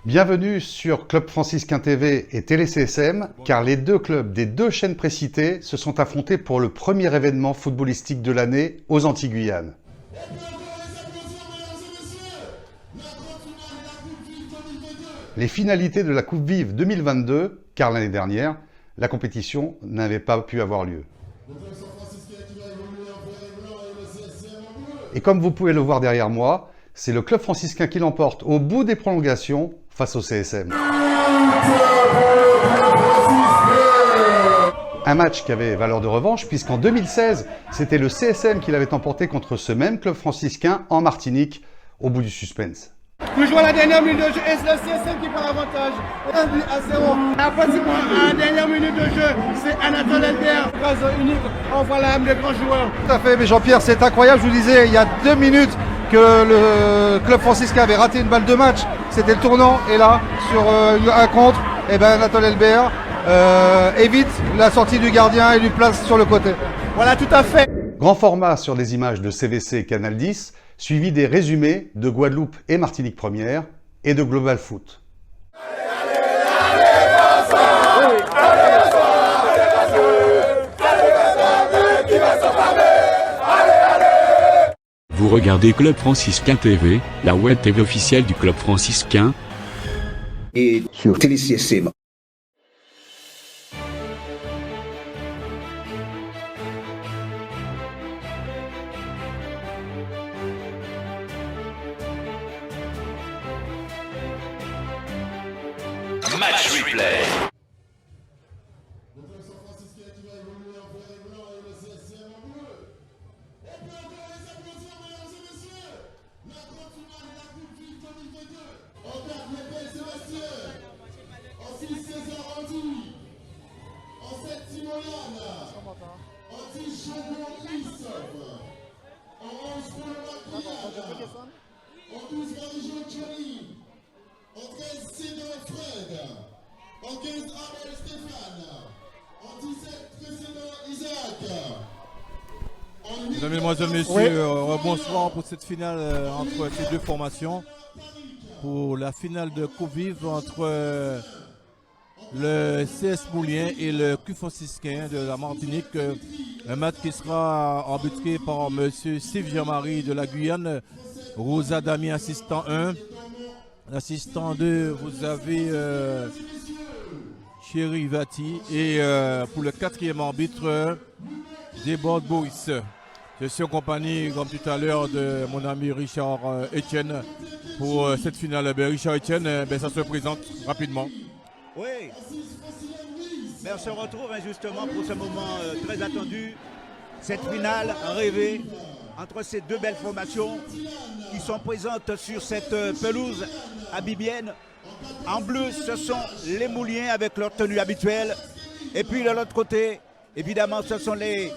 Bienvenue sur Club Franciscain TV et Télé CSM, car les deux clubs des deux chaînes précitées se sont affrontés pour le premier événement footballistique de l'année aux Antilles-Guyane. Les finalités de la Coupe Vive 2022, car l'année dernière, la compétition n'avait pas pu avoir lieu. Et comme vous pouvez le voir derrière moi, c'est le club franciscain qui l'emporte au bout des prolongations face au CSM. Un match qui avait valeur de revanche puisqu'en 2016, c'était le CSM qui l'avait emporté contre ce même club franciscain en Martinique au bout du suspense. Nous jouons la dernière minute de jeu et c'est le CSM qui prend l'avantage. 1 but à 0. Après, à la dernière minute de jeu, c'est Anatole Elbert. Phase unique, on voit l'âme des grands joueurs. Tout à fait, mais Jean-Pierre, c'est incroyable. Je vous disais, il y a 2 minutes que le club franciscain avait raté une balle de match. C'était le tournant. Et là, sur un contre, Anatole Elbert évite la sortie du gardien et lui place sur le côté. Voilà, tout à fait. Grand format sur des images de CVC et Canal 10, suivi des résumés de Guadeloupe et Martinique Première et de Global Foot. Vous regardez Club Franciscain TV, la web TV officielle du Club Franciscain. Et sur Télé CSM. Match replay. Mesdames, Mesdemoiselles, Messieurs, bonsoir pour cette finale entre ces deux formations. Pour la finale de Coupe Vive entre le CS Moulien et le Club Franciscain de la Martinique. Un match qui sera arbitré par M. Steve Jean-Marie de la Guyane, Rosa Damien, assistant 1. Assistant 2, vous avez Chéri Vati. Et pour le quatrième arbitre, Desbordes Boris. Je suis en compagnie, comme tout à l'heure, de mon ami Richard Etienne pour cette finale. Richard Etienne, ça se présente rapidement. Oui, mais on se retrouve justement pour ce moment très attendu. Cette finale rêvée entre ces deux belles formations qui sont présentes sur cette pelouse abybienne. En bleu, ce sont les Mouliens avec leur tenue habituelle. Et puis de l'autre côté, évidemment, ce sont les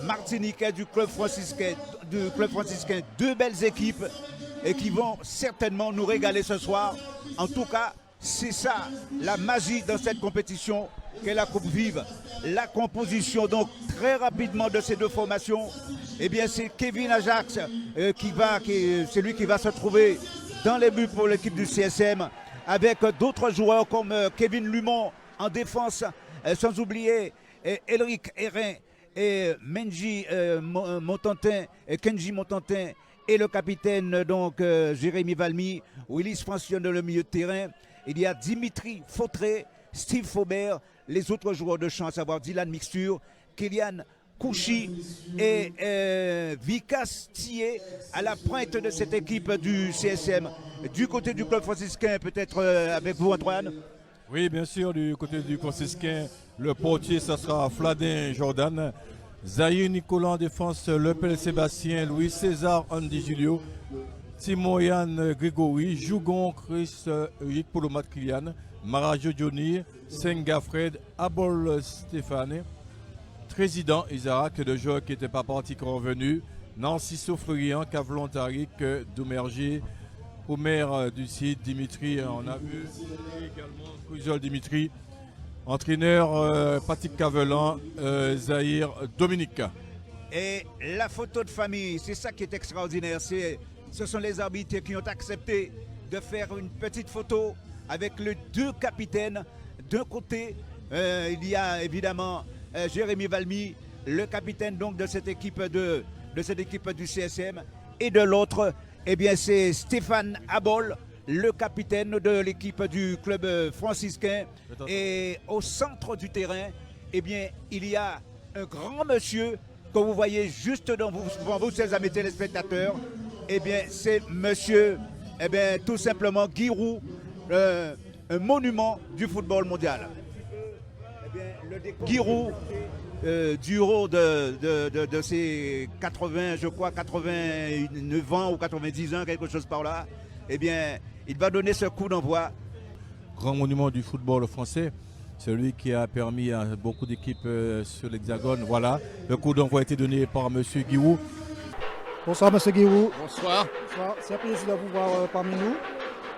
Martiniquais du club franciscain. Deux belles équipes et qui vont certainement nous régaler ce soir. En tout cas, c'est ça la magie dans cette compétition qu'est la Coupe Vive. La composition donc très rapidement de ces deux formations, eh bien c'est Kevin Ajax c'est lui qui va se trouver dans les buts pour l'équipe du CSM avec d'autres joueurs comme Kevin Lumont en défense, sans oublier Elric Hérin et Menji Montantin, Kenji Montantin et le capitaine donc Jérémy Valmy, Willis Francione dans le milieu de terrain. Il y a Dimitri Fautré, Steve Faubert, les autres joueurs de champ, à savoir Dylan Mixture, Kylian Kouchi et Vikas Thier à la pointe de cette équipe du CSM. Du côté du club franciscain, peut-être avec vous Antoine. Oui, bien sûr, du côté du franciscain, le portier, ça sera Fladin Jordan. Zahir Nicolas en défense, Lepel Sébastien, Louis César Andy Julio, Timoyan Grégory, Jougon Chris Rick Polomat Kylian, Marajo Johnny, Senga Fred, Abol Stéphane, Président Isaac, de joueurs qui n'étaient pas particulièrement venus, Nancy Soufrian, Cavlon Tariq, Doumerger, Omer du site, Dimitri, on a vu également Cruzol Dimitri, entraîneur Patrick Cavelan, Zahir Dominique. Et la photo de famille, c'est ça qui est extraordinaire. Ce sont les arbitres qui ont accepté de faire une petite photo avec les deux capitaines. D'un côté, il y a évidemment Jérémy Valmy, le capitaine donc de cette équipe du CSM, et de l'autre, eh bien c'est Stéphane Abol, le capitaine de l'équipe du club franciscain. Et au centre du terrain, eh bien il y a un grand monsieur que vous voyez juste devant vous, chers amis téléspectateurs. Eh bien c'est monsieur, eh bien tout simplement Guy Roux, un monument du football mondial. Eh bien, Guy Roux, du haut de ses 80, je crois 89 ans ou 90 ans, quelque chose par là, eh bien, il va donner ce coup d'envoi. Grand monument du football français, celui qui a permis à beaucoup d'équipes sur l'Hexagone. Voilà, le coup d'envoi a été donné par M. Guiroux. Bonsoir M. Guirou. Bonsoir. Bonsoir. C'est un plaisir de vous voir parmi nous.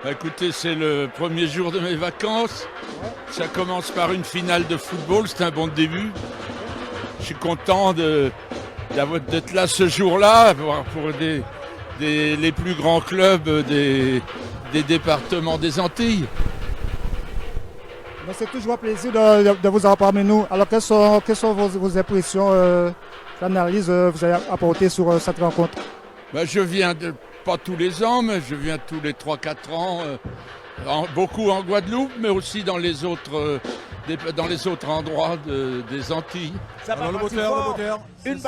Bah, écoutez, c'est le premier jour de mes vacances. Ça commence par une finale de football, c'est un bon début. Je suis content d'être là ce jour-là, pour les plus grands clubs des départements des Antilles. C'est toujours un plaisir de vous avoir parmi nous. Alors, quelles sont vos impressions, l'analyse que vous avez apportée sur cette rencontre? Bah, je viens pas tous les ans, mais je viens tous les 3-4 ans, beaucoup en Guadeloupe, mais aussi dans les autres endroits des Antilles. Ça va Alors, le partir moteur, fort. Une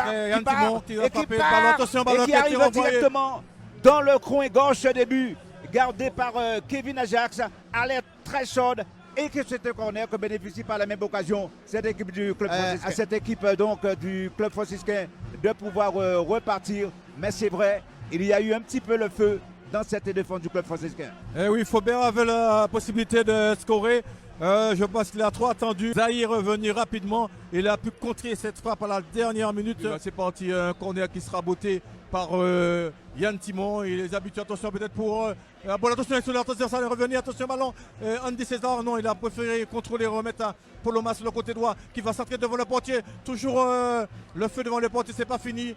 barre qui va frapper le part, ballon. Attention, ballon et qui qui a été arrive renvoyé. directement dans le coin gauche au début, gardé par Kevin Ajax, à l'air très chaude, et que c'est un corner que bénéficie par la même occasion cette équipe du club franciscain. À cette équipe donc du club franciscain de pouvoir repartir, mais c'est vrai, il y a eu un petit peu le feu dans cette défense du club franciscain. Eh oui, Faubert avait la possibilité de scorer. Je pense qu'il a trop attendu. Zahir est revenu rapidement. Il a pu contrer cette frappe à la dernière minute. C'est parti, un corner qui sera botté par Yann Timon. Et les habitués, attention peut-être pour... bon, attention, ça allait revenir. Attention, ballon. Andy César, non, il a préféré contrôler, remettre à Poloma sur le côté droit qui va centrer devant le portier. Toujours le feu devant le portier, c'est pas fini.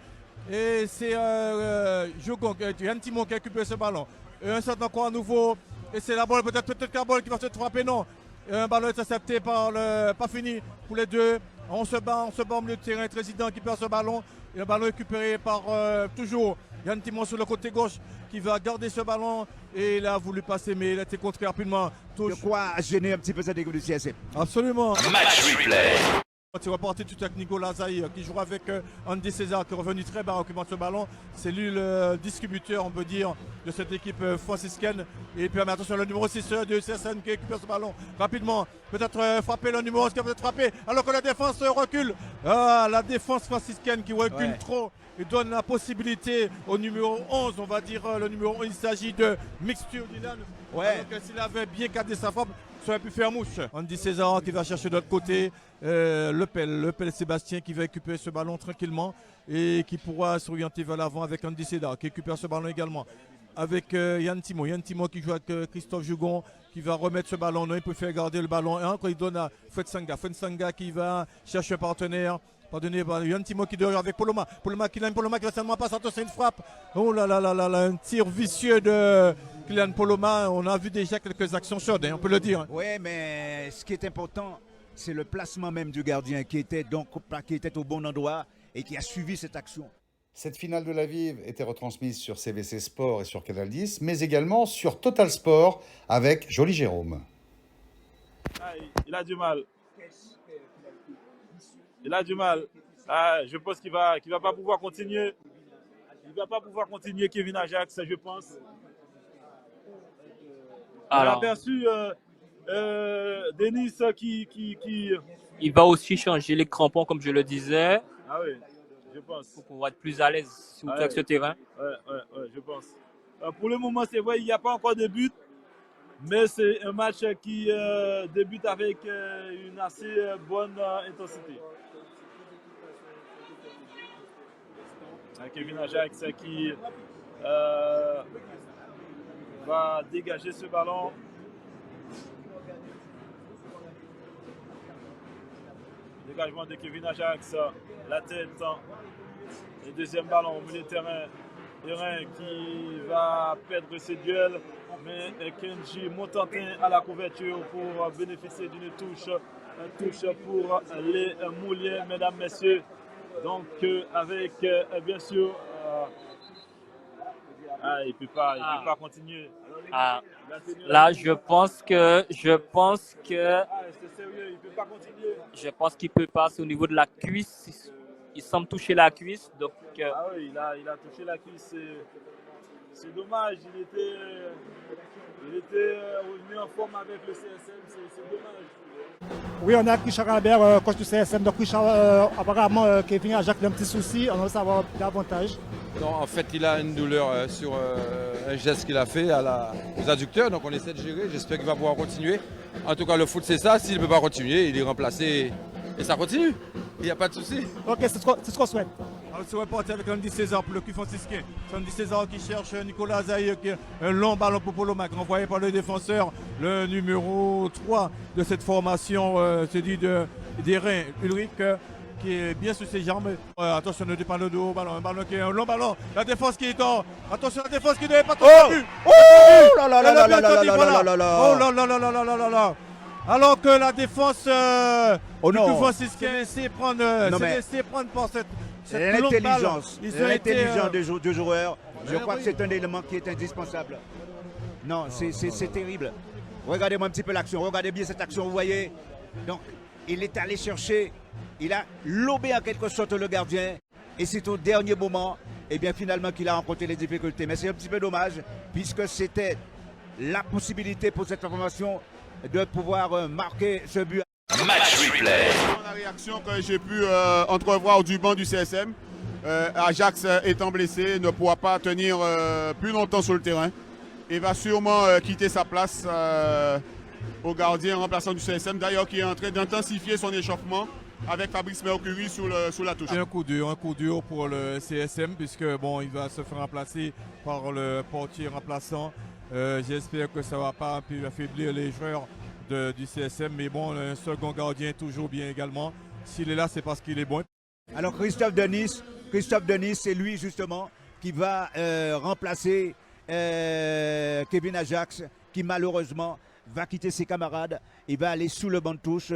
Et c'est Yann Timon qui a récupéré ce ballon. Un certain encore à nouveau. Et c'est la balle, peut-être la balle qui va se frapper, non. Un ballon est intercepté par le... Pas fini pour les deux. On se bat au milieu de terrain. Président qui perd ce ballon. Et le ballon récupéré par toujours Yann Timon sur le côté gauche qui va garder ce ballon. Et il a voulu passer, mais il a été contré rapidement. De quoi gêner un petit peu cette équipe du CSM. Absolument. Match replay. Tu vas porter tout avec Nicolas Zahir qui joue avec Andy César qui est revenu très bas en occupant ce ballon. C'est lui le distributeur, on peut dire, de cette équipe franciscaine. Et puis attention, le numéro 6 de CSN qui récupère ce ballon rapidement. Peut-être frapper le numéro 11 qui va peut-être frapper alors que la défense recule. La défense franciscaine qui recule trop et donne la possibilité au numéro 11, on va dire le numéro 11, il s'agit de Mixture Dylan. Alors que s'il avait bien cadré sa frappe, ça aurait pu faire mouche. Andy César qui va chercher de l'autre côté. Le Pelle Sébastien qui va récupérer ce ballon tranquillement et qui pourra s'orienter vers l'avant avec Andy César qui récupère ce ballon également. Avec Yann Timon qui joue avec Christophe Jugon qui va remettre ce ballon. Non, il peut faire garder le ballon. Et encore il donne à Fred Sanga qui va chercher un partenaire. Pardonnez, Yann Timon qui dort avec Poloma. Poloma qui va seulement passer. Attention, une frappe. Oh là là là là, un tir vicieux de Kylian Poloma. On a vu déjà quelques actions chaudes, on peut le dire. Oui, mais ce qui est important, c'est le placement même du gardien qui était au bon endroit et qui a suivi cette action. Cette finale de l'Aviv était retransmise sur CVC Sport et sur Canal 10, mais également sur Total Sport avec Joly Jérôme. Il a du mal. Il a du mal. Je pense qu'il va pas pouvoir continuer. Il va pas pouvoir continuer Kevin Ajax, je pense. On a aperçu Denis qui... Il va aussi changer les crampons, comme je le disais. Ah oui, je pense. Pour pouvoir être plus à l'aise, surtout avec ce terrain. Ouais, je pense. Pour le moment, c'est vrai, il n'y a pas encore de but. Mais c'est un match qui débute avec une assez bonne intensité. Kevin Ajax qui va dégager ce ballon. Dégagement de Kevin Ajax, la tête. Le deuxième ballon au milieu de terrain qui va perdre ses duels. mais Kenji Montantin à la couverture pour bénéficier d'une touche pour les Mouliens, mesdames, messieurs. Donc avec bien sûr, il ne peut pas continuer. Là, je pense que C'est sérieux, il ne peut pas continuer. je pense qu'il peut passer au niveau de la cuisse. Il semble toucher la cuisse, donc. Ah oui, il a touché la cuisse. C'est dommage. Il était revenu en forme avec le CSM. C'est dommage. Oui, on a Richard Albert, coach du CSM. Donc Richard, apparemment, Kevin a un petit souci. On va savoir davantage. Non, en fait, il a une douleur sur un geste qu'il a fait aux adducteurs. Donc on essaie de gérer. J'espère qu'il va pouvoir continuer. En tout cas, le foot, c'est ça. S'il ne peut pas continuer, il est remplacé et ça continue. Il n'y a pas de souci. Ok, c'est ce qu'on souhaite. Alors, c'est reporté avec Andy César pour le cul franciscain. C'est Andy César qui cherche Nicolas Zahir, qui a un long ballon pour Polomac, envoyé par le défenseur, le numéro 3 de cette formation, c'est dit des Reins, Ulrich, qui est bien sur ses jambes. Attention, ne dépanne de haut ballon, un ballon qui est un long ballon. La défense qui est en. Attention, la défense qui ne devait pas tomber. Oh là là là là là là là là là. Oh là là là là là là là là. Alors que la défense du coup franciscain s'est laissé prendre par cette l'intelligence. Ils ont été L'intelligence des joueurs. Je crois que c'est un élément qui est indispensable. Non, c'est terrible. Regardez-moi un petit peu l'action. Regardez bien cette action, vous voyez. Donc, il est allé chercher. Il a lobé en quelque sorte le gardien. Et c'est au dernier moment, et bien finalement, qu'il a rencontré les difficultés. Mais c'est un petit peu dommage, puisque c'était la possibilité pour cette formation de pouvoir marquer ce but. Match replay. La réaction que j'ai pu entrevoir du banc du CSM, Ajax étant blessé, ne pourra pas tenir plus longtemps sur le terrain. Il va sûrement quitter sa place au gardien remplaçant du CSM, d'ailleurs qui est en train d'intensifier son échauffement avec Fabrice Mercury sous la touche. C'est un coup dur pour le CSM puisque bon, il va se faire remplacer par le portier remplaçant. J'espère que ça ne va pas affaiblir les joueurs du CSM, mais bon, un second gardien toujours bien également. S'il est là, c'est parce qu'il est bon. Alors Christophe Denis, c'est lui justement qui va remplacer Kevin Ajax, qui malheureusement va quitter ses camarades. Il va aller sous le banc de touche.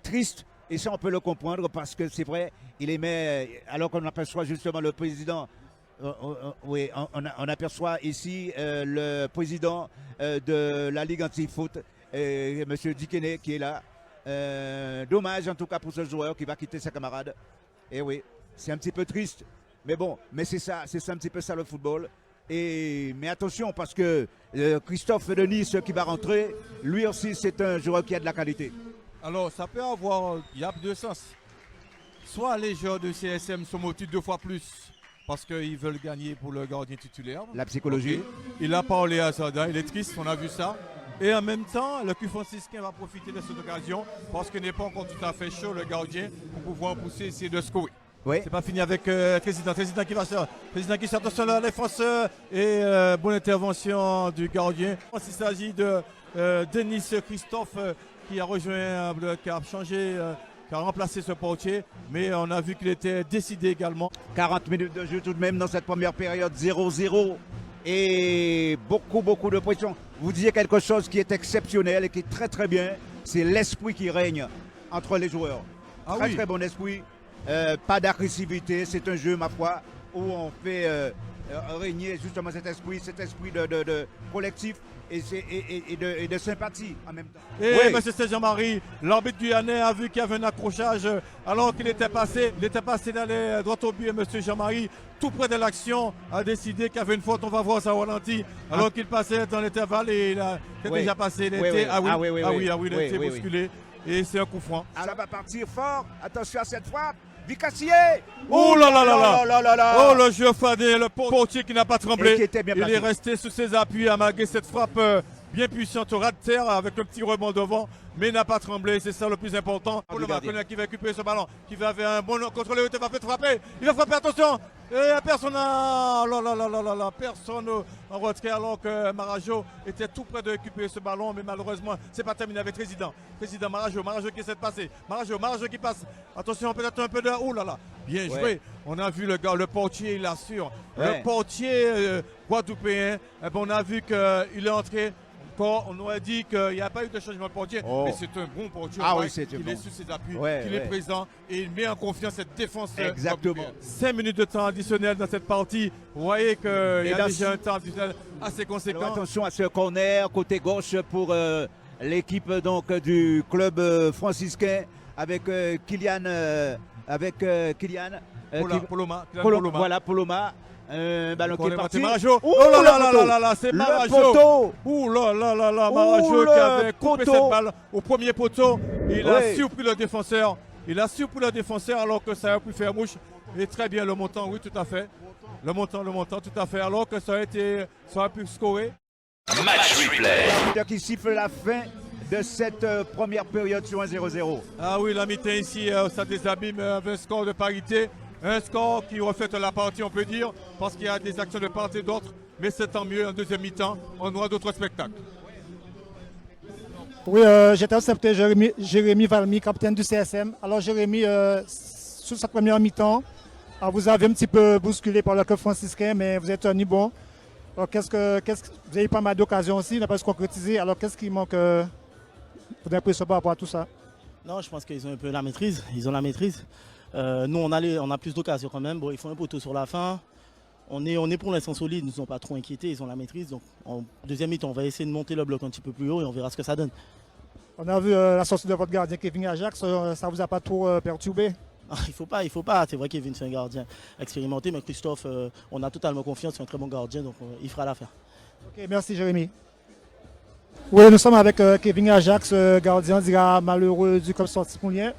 Triste, et ça on peut le comprendre parce que c'est vrai, il aimait, alors qu'on aperçoit justement le président. Oui, on aperçoit ici le président de la Ligue anti-foot, M. Dikene, qui est là. Dommage en tout cas pour ce joueur qui va quitter ses camarades. Et oui, c'est un petit peu triste. Mais bon, mais c'est ça un petit peu ça le football. Mais attention parce que Christophe Denis qui va rentrer, lui aussi c'est un joueur qui a de la qualité. Alors ça peut avoir, il y a deux sens. Soit les joueurs de CSM sont motivés 2 fois plus parce qu'ils veulent gagner pour le gardien titulaire. La psychologie. Okay. Il a parlé à Sada, il est triste, on a vu ça. Et en même temps, le Q franciscain va profiter de cette occasion parce qu'il n'est pas encore tout à fait chaud, le gardien, pour pouvoir pousser, essayer de scorer. Oui. C'est pas fini avec Président qui va se... Président qui sort attention à la défense et bonne intervention du gardien. Il s'agit de Denis Christophe qui a rejoint, qui a changé, qui a remplacé ce portier, mais on a vu qu'il était décidé également. 40 minutes de jeu tout de même dans cette première période, 0-0 et beaucoup de pression. Vous disiez quelque chose qui est exceptionnel et qui est très très bien, c'est l'esprit qui règne entre les joueurs. Très bon esprit, pas d'agressivité, c'est un jeu ma foi où on fait régner justement cet esprit de collectif et de sympathie en même temps. Et M. Jean-Marie, l'arbitre guyanais a vu qu'il y avait un accrochage alors qu'il était passé d'aller droit au but. Et M. Jean-Marie, tout près de l'action, a décidé qu'il y avait une faute. On va voir ça au ralenti. Alors qu'il passait dans l'intervalle et il a déjà passé. Il était bousculé. Et c'est un coup franc. Ça va partir fort. Attention à cette frappe. Vicassier. Oh là là. Oh, le jeu fadé, le portier qui n'a pas tremblé. Il est resté sous ses appuis à malgré cette frappe bien puissante au ras de terre avec le petit rebond devant, mais n'a pas tremblé, c'est ça le plus important. Pour le Macron qui va récupérer ce ballon, qui va faire un bon contrôle, il va frapper, il va frapper, attention. Et personne personne en retrait alors que Marajo était tout près de récupérer ce ballon, mais malheureusement c'est pas terminé avec Président Marajo qui essaie de passer, Marajo qui passe, attention peut-être un peu de, oh là là, bien joué, on a vu le gars, le portier il assure, le portier guadeloupéen, on a vu qu'il est entré. On aurait dit qu'il n'y a pas eu de changement de portier, mais c'est un bon portier. Il est sur ses appuis, qu'il est présent et il met en confiance cette défense. Exactement. 5 minutes de temps additionnel dans cette partie. Vous voyez qu'il y a déjà un temps additionnel assez conséquent. Alors attention à ce corner côté gauche pour l'équipe donc du club franciscain avec Kylian. Poloma. Voilà, Poloma. Ballon qui est parti. Marajo. Oh là là, c'est Marajo. Oh là là, Marajo qui avait coupé cette balle au premier poteau. Il a surpris le défenseur. Alors que ça aurait pu faire mouche. Et très bien le montant, oui, tout à fait. Le montant, tout à fait. Alors que ça aurait pu scorer. Match replay. Qui siffle la fin de cette première période sur 1-0-0. Ah oui, la mi-temps ici, ça désabîme avec un score de parité. Un score qui reflète la partie, on peut dire, parce qu'il y a des actions de part et d'autre. Mais c'est tant mieux, en deuxième mi-temps, on aura d'autres spectacles. Oui, j'étais accepté Jérémy Valmy, capitaine du CSM. Alors Jérémy, sur cette première mi-temps, vous avez un petit peu bousculé par le club franciscain, mais vous êtes tenu bon. Alors vous avez eu pas mal d'occasions aussi, n'a pas se concrétiser. Alors qu'est-ce qui manque pour l'impression par rapport à tout ça? Non, je pense qu'ils ont un peu la maîtrise. Ils ont la maîtrise. Nous, on a plus d'occasions quand même. Bon, ils font un poteau sur la fin. On est pour l'instant solide. Ils ne sont pas trop inquiétés. Ils ont la maîtrise. Donc, en deuxième mi-temps, on va essayer de monter le bloc un petit peu plus haut et on verra ce que ça donne. On a vu la sortie de votre gardien Kevin Ajax. Ça vous a pas trop perturbé? Il faut pas. C'est vrai que Kevin, c'est un gardien expérimenté. Mais Christophe, on a totalement confiance. C'est un très bon gardien. Donc, il fera l'affaire. Ok, merci Jérémy. Oui, nous sommes avec Kevin Ajax, gardien malheureux du club Sportif Moulien.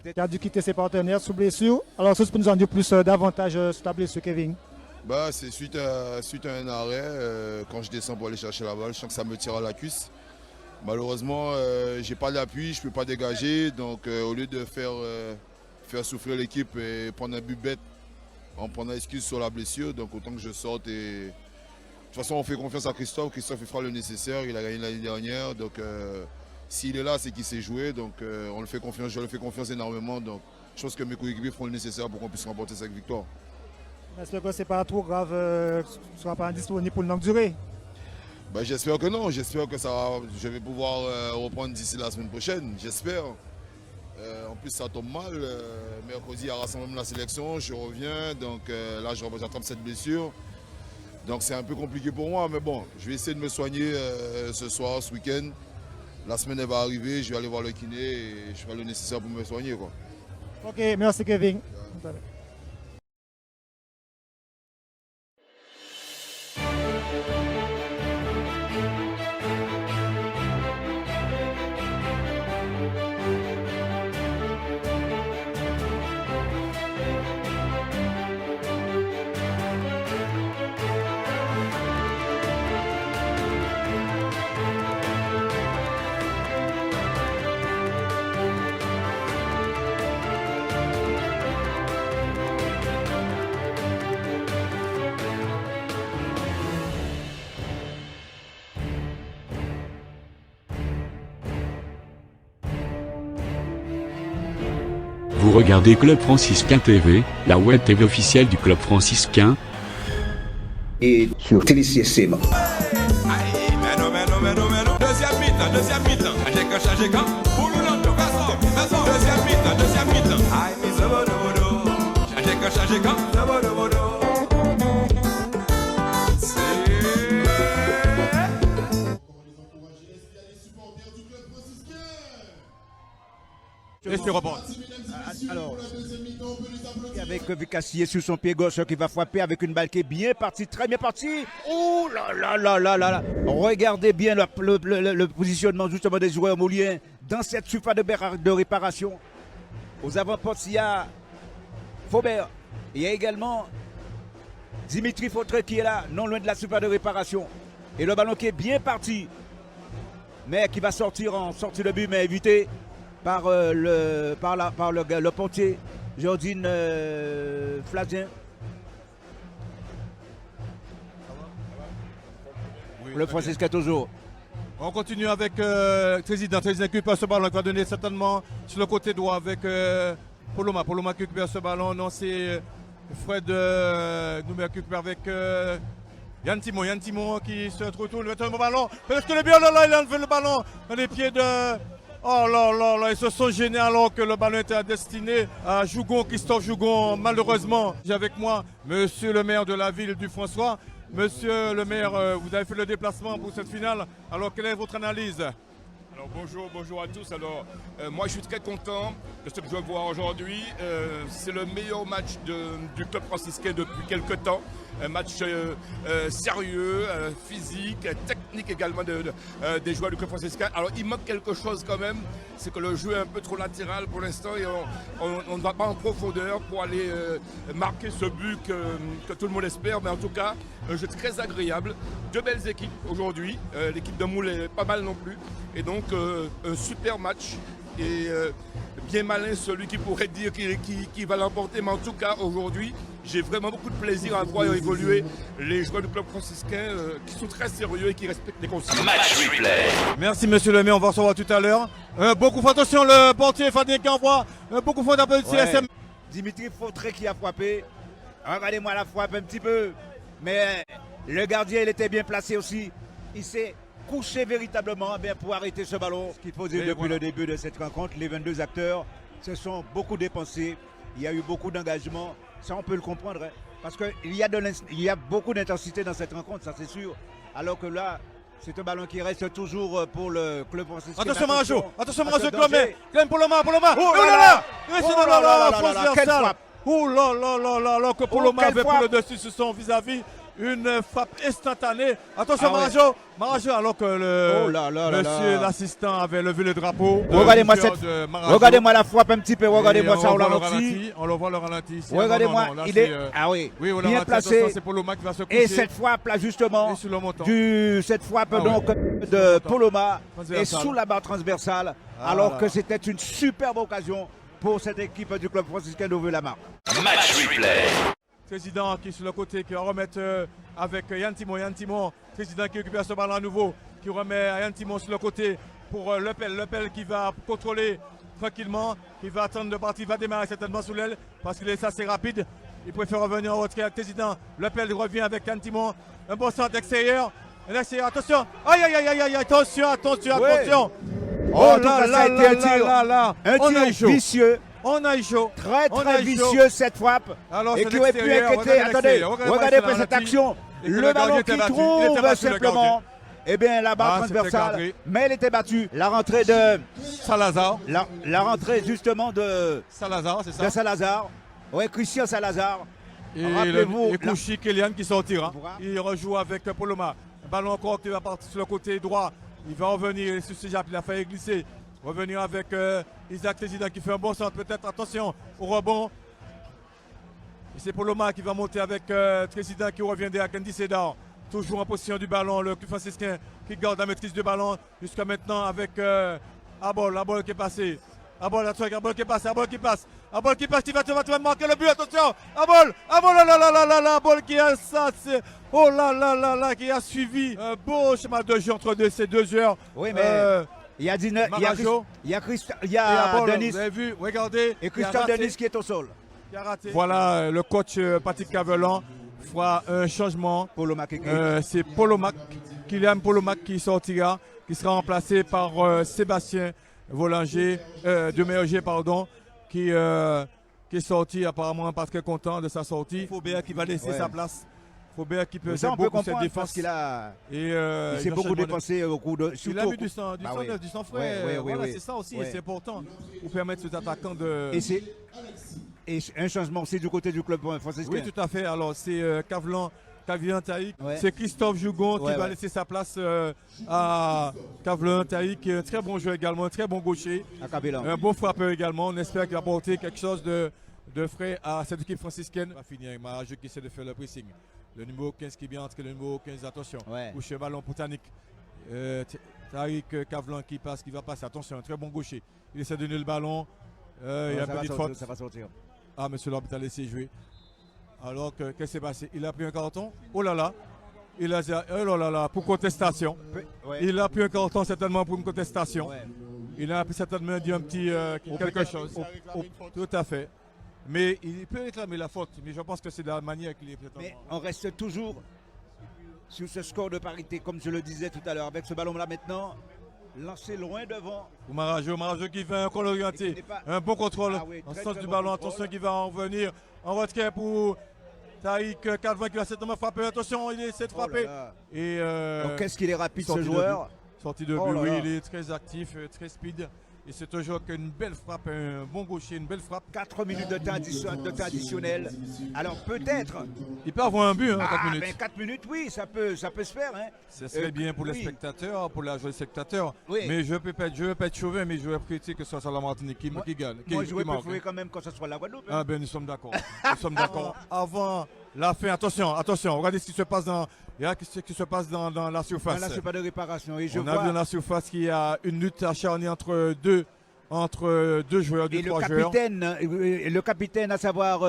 Il a dû quitter ses partenaires sous blessure. Alors, est-ce que tu peux nous en dire plus davantage sur ta blessure, Kevin? C'est suite à un arrêt. Quand je descends pour aller chercher la balle, je sens que ça me tire à la cuisse. Malheureusement, j'ai pas d'appui, je peux pas dégager. Donc, au lieu de faire souffrir l'équipe et prendre un but bête en prenant excuse sur la blessure, donc autant que je sorte. Et de toute façon, on fait confiance à Christophe. Christophe il fera le nécessaire. Il a gagné l'année dernière. Donc, s'il est là, c'est qu'il sait jouer. Donc, je le fais confiance énormément. Donc, je pense que mes coéquipiers feront le nécessaire pour qu'on puisse remporter cette victoire. Est-ce que ce n'est pas trop grave que tu ne seras pas disponible pour une longue durée? J'espère que non. J'espère que je vais pouvoir reprendre d'ici la semaine prochaine. J'espère. En plus, ça tombe mal. Mercredi, il y a rassemblement de la sélection. Je reviens. Donc là, j'attrape cette blessure. Donc c'est un peu compliqué pour moi. Mais bon, je vais essayer de me soigner ce soir, ce week-end. La semaine, elle va arriver. Je vais aller voir le kiné et je ferai le nécessaire pour me soigner, quoi. Ok, merci Kevin. Vous regardez Club Franciscain TV, la web TV officielle du Club Franciscain. Et sur TéléCSM. Deuxième mi-temps. Changez quand. Pour nous, deuxième mi-temps. Aïe, mis au bodo. Changez quand. Laissez rebond. Alors, avec Vicassier sur son pied gauche qui va frapper avec une balle qui est bien partie, très bien partie. Oh là. Regardez bien le positionnement justement des joueurs mouliens dans cette surface de réparation. Aux avant-postes, il y a Faubert. Il y a également Dimitri Fautré qui est là, non loin de la surface de réparation. Et le ballon qui est bien parti. mais qui va sortir en sortie de but, mais évité par le portier Jordine Fladien. Le franciscain toujours. On continue avec Trésident qui récupère ce ballon, qui va donner certainement sur le côté droit avec Poloma. Poloma qui récupère ce ballon. Non, c'est Fred nous récupère avec Yann Timon qui se retourne, le ballon. Est-ce que le bien là, il a enlevé le ballon dans les pieds de. Oh là là là, ils se sont gênés alors que le ballon était destiné à Jougon, Christophe Jougon. Malheureusement, j'ai avec moi monsieur le maire de la ville du François. Monsieur le maire, vous avez fait le déplacement pour cette finale. Alors, quelle est votre analyse? Alors bonjour à tous. Alors moi je suis très content de ce que je vois aujourd'hui. C'est le meilleur match du club franciscain depuis quelques temps. Un match sérieux, physique, technique également des joueurs du club franciscain. Alors il manque quelque chose quand même, c'est que le jeu est un peu trop latéral pour l'instant et on ne va pas en profondeur pour aller marquer ce but que tout le monde espère. Mais en tout cas, un jeu très agréable. Deux belles équipes aujourd'hui. L'équipe de Moule est pas mal non plus. Et donc un super match et bien malin celui qui pourrait dire qu'il va l'emporter. Mais en tout cas aujourd'hui j'ai vraiment beaucoup de plaisir à voir évoluer les joueurs du club franciscain qui sont très sérieux et qui respectent les consignes. Match replay. Merci monsieur le maire, on va se revoir tout à l'heure. Beaucoup attention le portier Fadien qui envoie beaucoup d'appels de CSM. Dimitri Fautré qui a frappé. Regardez-moi la frappe un petit peu. Mais le gardien il était bien placé aussi. Il s'est couché véritablement pour arrêter ce ballon. Ce qu'il faut dire depuis le début de cette rencontre, les 22 acteurs se sont beaucoup dépensés. Il y a eu beaucoup d'engagement. Ça, on peut le comprendre. Hein, parce qu'il y a beaucoup d'intensité dans cette rencontre, ça c'est sûr. Alors que là, c'est un ballon qui reste toujours pour le club franciscain. Attention Marajo, Clem Poloma. Oh là là, quelle frappe. Oh là là là là, alors que Poloma avait pris le dessus sur son vis-à-vis. Une frappe instantanée. Attention Marajo, alors que monsieur l'assistant avait levé le drapeau. Regardez-moi la frappe un petit peu, regardez-moi ça au ralenti. On le voit le ralenti. Regardez-moi, il est bien placé. Et cette frappe là justement, cette frappe donc de Poloma est sous la barre transversale, alors que c'était une superbe occasion pour cette équipe du club franciscain d'ouvrir la marque. Match replay. Président qui est sur le côté, qui va remettre avec Yann Timon. Président qui récupère ce ballon à nouveau, qui remet Yann Timon sur le côté pour Lepel qui va contrôler tranquillement, qui va attendre de partir, il va démarrer certainement sous l'aile parce qu'il est assez rapide. Il préfère revenir en retrait avec Président. Lepel revient avec Yann Timon. Un bon centre extérieur. Attention. Aïe, attention. Oh là. Un tir vicieux. On a chaud. Très vicieux cette frappe. Alors, et qui aurait pu inquiéter. Attendez, regardez cette action. Le ballon qui trouve simplement la barre transversale. Mais il était battu. La rentrée de Salazar. La rentrée justement de Salazar, c'est ça. De Salazar. Oui, Christian Salazar. Rappelez-vous. Et Kouchi Kélian qui sortira. Il rejoue avec Poloma. Ballon encore qui va partir sur le côté droit. Il va revenir sur ce jab. Il a failli glisser. Revenir avec Isaac Président qui fait un bon centre, peut-être attention au rebond. Et c'est Poloma qui va monter avec Président qui revient derrière Kendi Sedar. Toujours en position du ballon, le club franciscain qui garde la maîtrise du ballon jusqu'à maintenant avec Abol qui est passé. Abol qui passe, qui va marquer le but, attention. Abol qui a ça, oh là, qui a suivi un beau chemin de jeu entre ces deux joueurs. Oui, mais... Il y a Denis, vous avez vu, regardez, et Christophe Denis qui est au sol. Voilà, le coach Patrick Cavelan fera un changement. C'est Kylian Polomac qui sortira, qui sera remplacé par Sébastien Deméoger, qui est sorti apparemment parce qu'il est content de sa sortie. Faubert qui va laisser sa place. Faubert qui peut faire beaucoup cette défense. Qu'il a, il s'est beaucoup dépensé au coup de. Il a mis du sang frais. Voilà, c'est ça aussi, et c'est important pour permettre aux attaquants de. Et un changement aussi du côté du club franciscain. Oui, tout à fait. Alors c'est Kavilan Taïk. C'est Christophe Jougon qui va laisser sa place à Kavilan Taïk, qui est un très bon joueur également, un très bon gaucher. Un bon frappeur également. On espère qu'il va apporter quelque chose de frais à cette équipe franciscaine. On va finir avec Marajo qui essaie de faire le pressing. Le numéro 15 qui est bien entre le numéro 15, attention. Couche ballon pour Tanik. Tariq Kavlan qui passe, qui va passer. Attention, un très bon gaucher. Il essaie de donner le ballon. Il y a une petite faute. Ça va sortir. Ah, monsieur l'arbitre a laissé jouer. Alors, qu'est-ce qui s'est passé? Il a pris un carton. Oh là là. Il a dit, oh là là, pour contestation. Ouais. Il a pris un carton certainement pour une contestation. Ouais. Il a certainement dit un petit quelque chose. Tout à fait. Mais il peut réclamer la faute. Mais je pense que c'est de la manière qu'il est peut-être. Mais on reste toujours sur ce score de parité, comme je le disais tout à l'heure. Avec ce ballon-là maintenant, lancé loin devant. Marajo qui fait un col orienté. Un bon contrôle en sens du ballon. Attention qui va en venir. En retrait pour Tariq Kavlan qui va certainement frapper. Attention, il essaie de frapper. Et donc qu'est-ce qu'il est rapide ce joueur? Sortie de but, oui, il est très actif, très speed. Et c'est toujours qu'une belle frappe, un bon gaucher, une belle frappe. 4 minutes de temps additionnel. Alors peut-être. Il peut avoir un but, 4 minutes. Ben 4 minutes, oui, ça peut se faire. Hein. Ça serait bien pour les spectateurs, pour la joie des spectateurs. Oui. Mais je veux pas être chauvin, mais je veux critiquer que ce soit la Martinique qui gagne. Moi, je vais préférer quand même que ce soit la Guadeloupe. Ah ben nous sommes d'accord. Nous sommes d'accord. Avant la fin, attention, regardez ce qui se passe dans la surface. Dans la surface de réparation. Et on a vu dans la surface qu'il y a une lutte acharnée entre deux joueurs, trois joueurs. Le capitaine, à savoir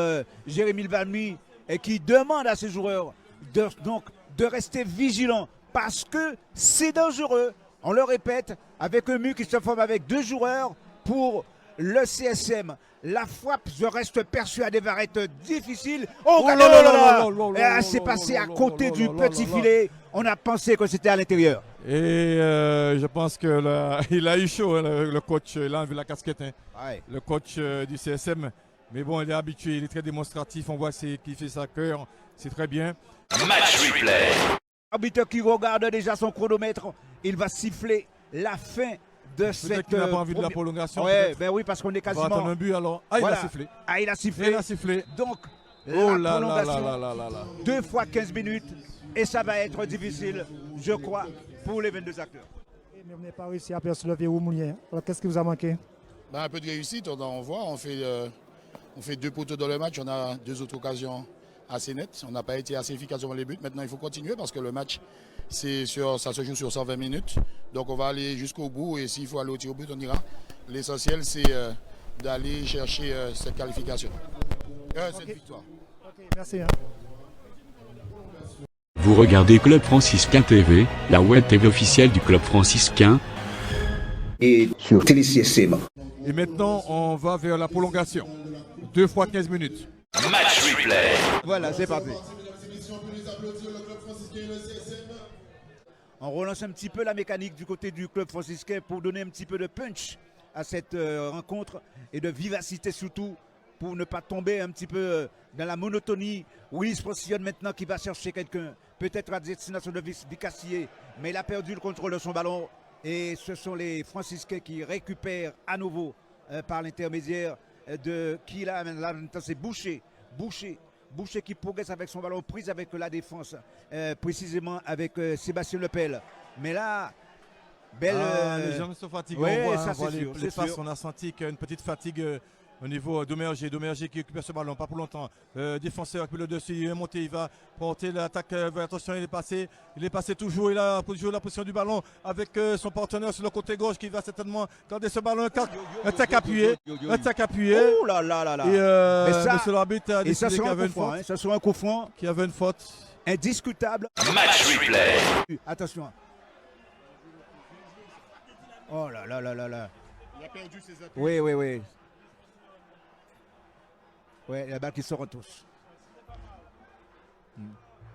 Jérémy Valmy, qui demande à ses joueurs de rester vigilants parce que c'est dangereux. On le répète, avec un mur qui se forme avec 2 joueurs pour le CSM. La frappe, je reste persuadé, va être difficile. C'est passé à côté du petit filet. On a pensé que c'était à l'intérieur. Et je pense qu'il a eu chaud, le coach. Il a enlevé la casquette. Le coach du CSM. Mais bon, il est habitué, il est très démonstratif. On voit qu'il fait sa cœur. C'est très bien. Match replay. L'arbitre qui regarde déjà son chronomètre, il va siffler la fin de cette. Il n'a pas envie de la prolongation. Oui, parce qu'on est quasiment. On va attendre un but alors. Ah, voilà. Il a sifflé. Donc, la prolongation, 2 fois 15 minutes. Et ça va être difficile, je crois, pour les 22 acteurs. Mais vous n'avez pas réussi à percer le verrou mouillé. Alors, qu'est-ce qui vous a manqué? Un peu de réussite, on voit. On fait 2 poteaux dans le match. On a 2 autres occasions assez nettes. On n'a pas été assez efficace devant les buts. Maintenant, il faut continuer parce que le match, ça se joue sur 120 minutes. Donc, on va aller jusqu'au bout. Et s'il faut aller au tir au but, on ira. L'essentiel, c'est d'aller chercher cette qualification. Cette victoire. Merci. Vous regardez Club Franciscain TV, la web TV officielle du Club Franciscain. Et sur TéléCSM. Et maintenant, on va vers la prolongation. 2 fois 15 minutes. Match replay. Voilà, c'est parti. On relance un petit peu la mécanique du côté du Club franciscain pour donner un petit peu de punch à cette rencontre et de vivacité surtout pour ne pas tomber un petit peu dans la monotonie. Willis positionne maintenant qui va chercher quelqu'un, peut-être à destination de Vicassier, mais il a perdu le contrôle de son ballon et ce sont les franciscains qui récupèrent à nouveau par l'intermédiaire de qui là c'est Boucher qui progresse avec son ballon, prise avec la défense, précisément avec Sébastien Lepel. Mais là, les gens sont fatigués. Ouais, on voit les passes, on a senti qu'il y a une petite fatigue au niveau d'Omergé qui récupère ce ballon, pas pour longtemps. Défenseur qui le dessus, il est monté, il va porter l'attaque. Attention, il est passé toujours, il a toujours la position du ballon avec son partenaire sur le côté gauche qui va certainement garder ce ballon. Un tac appuyé. Oh là là là là. Et monsieur l'arbitre a décidé qu'il y avait une faute. Ça sera un coup franc. Qu'il y avait une faute. Indiscutable. Match replay. Attention. Oh là là là là là. Il a perdu ses appuis. Oui. Oui, la balle qui sort en touche.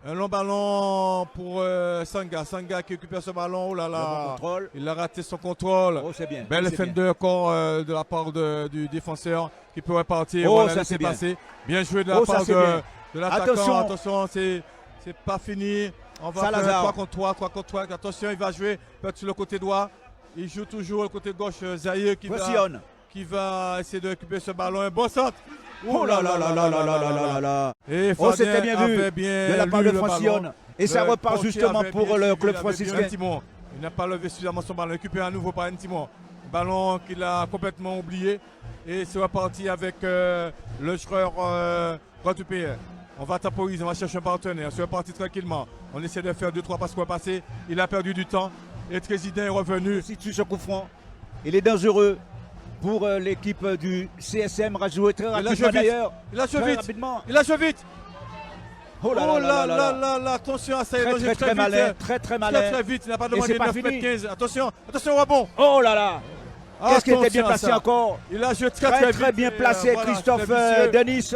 Un long ballon pour Sanga. Sanga qui récupère ce ballon. Oh là là. Il a raté son contrôle. Oh, c'est bien. Belle fin de corps de la part du défenseur qui peut repartir. Oh, voilà, ça c'est bien. Bien joué de la part de l'attaquant. Attention, c'est pas fini. On va faire 3 contre 3. Attention, il va jouer peut-être sur le côté droit. Il joue toujours le côté gauche. Zahir qui va essayer de récupérer ce ballon. Un bon centre. Oh là là là là là là là là. Et c'était bien vu de la part de Francillon. Et ça repart justement pour le club franciscain. Il n'a pas levé suffisamment son ballon. Récupéré à nouveau par Ntimon. Ballon qu'il a complètement oublié. Et c'est reparti avec le joueur Guadeloupéen. On va temporiser, on va chercher un partenaire. C'est reparti tranquillement. On essaie de faire 2-3 passes pour passer. Il a perdu du temps. Et Trésident est revenu. Situe ce coup franc. Il est dangereux pour l'équipe du CSM. Va jouer très rapidement d'ailleurs. Il a joué très vite. Rapidement. Il a joué vite. Oh là là, attention à ça. Très malin. Très vite. Il n'a pas demandé 9,15 m. Attention rebond. Oh là là. Qu'est-ce qui était bien placé encore? Il a joué très bien placé, Christophe Denis.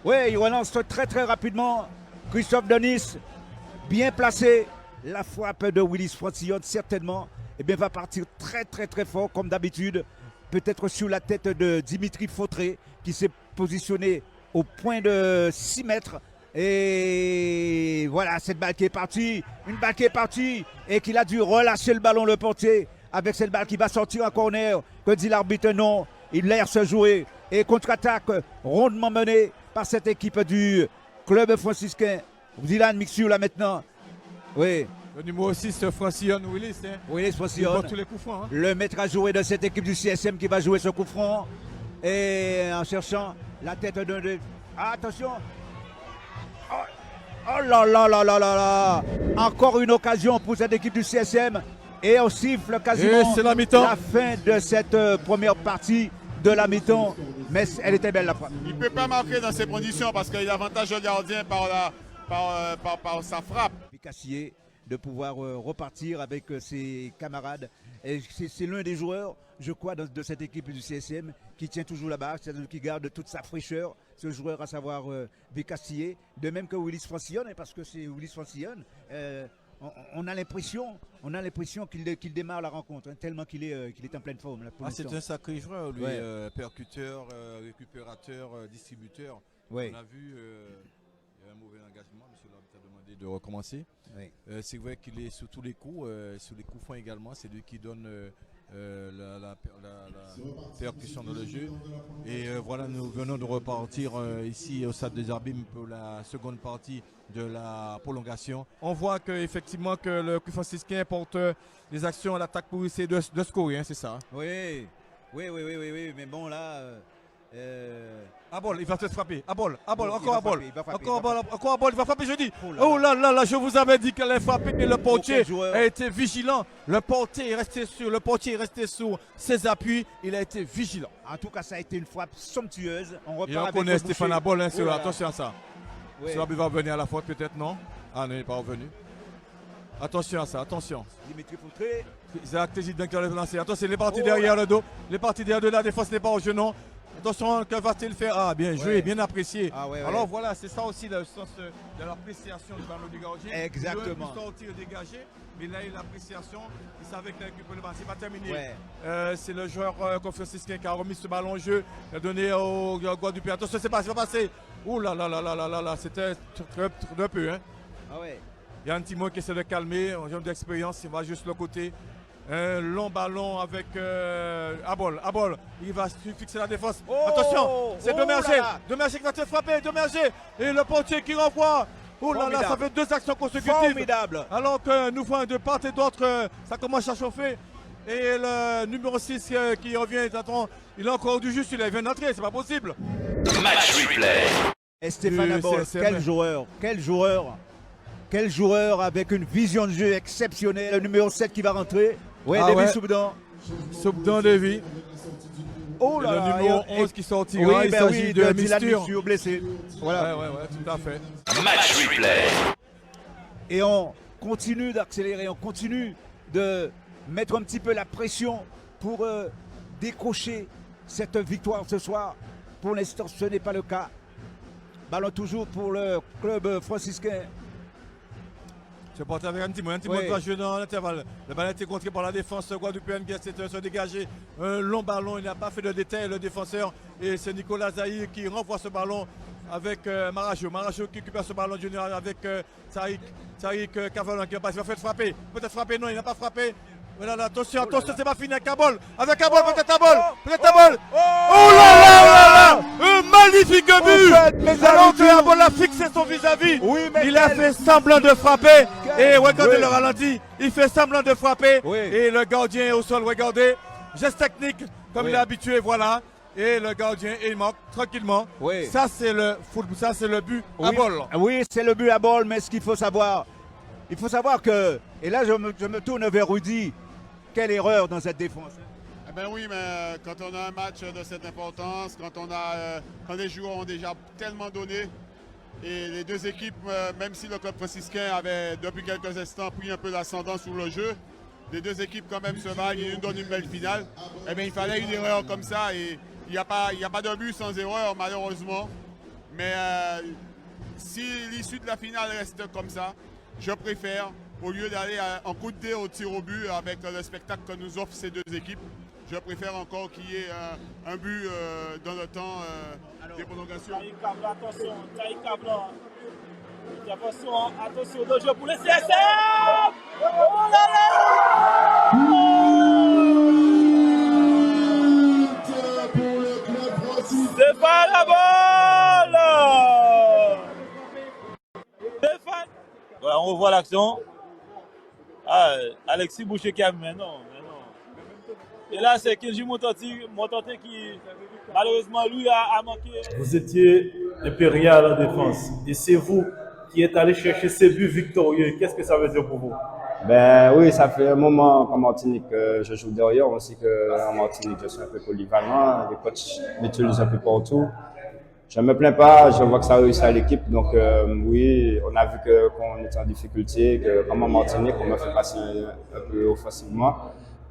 Oui, il relance très rapidement. Christophe Denis, bien placé. La frappe de Willis Francillon, certainement, va partir très fort, comme d'habitude. Peut-être sur la tête de Dimitri Fautré, qui s'est positionné au point de 6 mètres. Et voilà, cette balle qui est partie. Une balle qui est partie et qu'il a dû relâcher le ballon, le portier. Avec cette balle qui va sortir en corner, que dit l'arbitre? Non, il laisse se jouer. Et contre-attaque rondement menée par cette équipe du club franciscain. Dylan Mixure là maintenant. Oui. Le numéro 6, Francillon Willis. Willis Francillon. Tous les coups francs. Le maître à jouer de cette équipe du CSM qui va jouer ce coup franc. Et en cherchant la tête de... Ah, attention. Oh là. Encore une occasion pour cette équipe du CSM. Et on siffle quasiment la fin de cette première partie de la mi-temps. Mais elle était belle la frappe. Il ne peut pas marquer dans ces conditions parce qu'il avantage le gardien par sa frappe. Picassier de pouvoir repartir avec ses camarades. C'est l'un des joueurs, je crois, de cette équipe du CSM qui tient toujours la barre, qui garde toute sa fraîcheur. Ce joueur, à savoir Picassier. De même que Willis Francillon, parce que c'est Willis Francillon. On a l'impression qu'il démarre la rencontre, tellement qu'il est en pleine forme. C'est un sacré joueur, lui, percuteur, récupérateur, distributeur. Ouais. On a vu il y a un mauvais engagement, monsieur l'arbitre a demandé de recommencer. Oui. C'est vrai qu'il est sur tous les coups, sur les coups francs également, c'est lui qui donne la percussion dans le jeu. Et voilà, nous venons de repartir ici au stade des Arbimes pour la seconde partie de la prolongation. On voit qu'effectivement que le club franciscain porte des actions à l'attaque pour essayer de scorer, c'est ça? Oui, mais bon là... Abol, il va te frapper. Abol, encore Abol. Il va frapper, je dis. Oh là, je vous avais dit qu'elle allait frapper et le portier a été vigilant. Le portier est resté sur ses appuis, il a été vigilant. En tout cas, ça a été une frappe somptueuse. On connaît Stéphane Abol, attention à ça. Oui. Il va revenir à la faute peut-être, non? Ah non, il n'est pas revenu. Attention à ça, attention. Dimitri Fautré. Isaac Tézidin qui a lancé. Attention, il est parti derrière le dos. Il est parti derrière de la défense n'est pas au genou. Attention, que va-t-il faire? Ah, bien joué, bien apprécié. Alors voilà, c'est ça aussi le sens de l'appréciation du ballon du gardien. Exactement. Il veut sortir dégagé, mais là il a l'appréciation. Il savait qu'il récupère le ballon. C'est pas terminé. Ouais. C'est le joueur franciscain qui a remis ce ballon au jeu. Il a donné au Guadeloupe. Attention, c'est pas passé. Ouh là, c'était très peu. Hein. Ah ouais. Il y a un petit mot qui essaie de calmer. Un homme d'expérience, il va juste le côté. Un long ballon avec Abol. Il va fixer la défense. Attention, c'est Demerger qui va te frapper. Demerger. Et le portier qui renvoie. Oh là là, ça fait 2 actions consécutives. Formidable. Alors que nous voyons de part et d'autre, ça commence à chauffer. Et le numéro 6 qui revient, attends, il a encore du juste, il vient d'entrer, c'est pas possible. Match replay. Et Stéphane Abol, quel joueur avec une vision de jeu exceptionnelle. Le numéro 7 qui va rentrer. David Soubdan. Soubdan Davy. Oh là là. Le numéro 11 qui sortira, il s'agit de Misture. Blessé. Voilà. Ouais, tout à fait. Match replay. Et on continue d'accélérer, on continue de mettre un petit peu la pression pour décrocher cette victoire ce soir. Pour l'instant, ce n'est pas le cas. Ballon toujours pour le club franciscain. Je porte avec un petit mot qui va jouer dans l'intervalle. Le ballon a été contré par la défense guadeloupéenne qui essaie de se dégager. Un long ballon, il n'a pas fait de détail le défenseur. Et c'est Nicolas Zahir qui renvoie ce ballon avec Marajo. Marajo qui récupère ce ballon junior avec Tariq Cavalon qui va passer. Il va faire frapper. Peut-être frapper, non, il n'a pas frappé. Voilà, attention, c'est pas fini avec Abol. Peut-être Abol. Oh là, un magnifique but. Alors que Abol a fixé son vis-à-vis. Il a fait semblant de frapper. Et regardez le ralenti. Il fait semblant de frapper. Et le gardien est au sol, regardez. Geste technique, comme il est habitué, voilà. Et le gardien, il manque tranquillement. Ça, c'est le football, ça, c'est le but Abol. Oui, c'est le but Abol, mais ce qu'il faut savoir, Il faut savoir que, et là je me tourne vers Rudy, quelle erreur dans cette défense. Eh ben oui, mais quand on a un match de cette importance, quand les joueurs ont déjà tellement donné, et les deux équipes, même si le club franciscain avait depuis quelques instants pris un peu l'ascendant sur le jeu, les deux équipes quand même se valent et une donne une belle finale. Eh bien, il fallait une erreur comme ça et il n'y a pas de but sans erreur malheureusement. Mais si l'issue de la finale reste comme ça, je préfère, au lieu d'aller en coup de dé au tir au but avec le spectacle que nous offrent ces deux équipes, je préfère encore qu'il y ait un but dans le temps des prolongations. Attention, attention, le jeu pour les CSM. Oh là là! C'est pas la balle! Voilà, on revoit l'action. Ah, Alexis Boucher qui a mis, mais non. Et là, c'est Kenji Montante qui, malheureusement, lui a manqué. Vous étiez impérial en défense. Et c'est vous qui êtes allé chercher ces buts victorieux. Qu'est-ce que ça veut dire pour vous? Ben oui, ça fait un moment qu'en Martinique, je joue derrière, aussi qu'en Martinique, je suis un peu polyvalent. Les coachs m'utilisent un peu partout. Je ne me plains pas, je vois que ça réussit à l'équipe. Donc oui, on a vu qu'on était en difficulté, que comme en Martinique, on m'a fait passer un peu offensivement.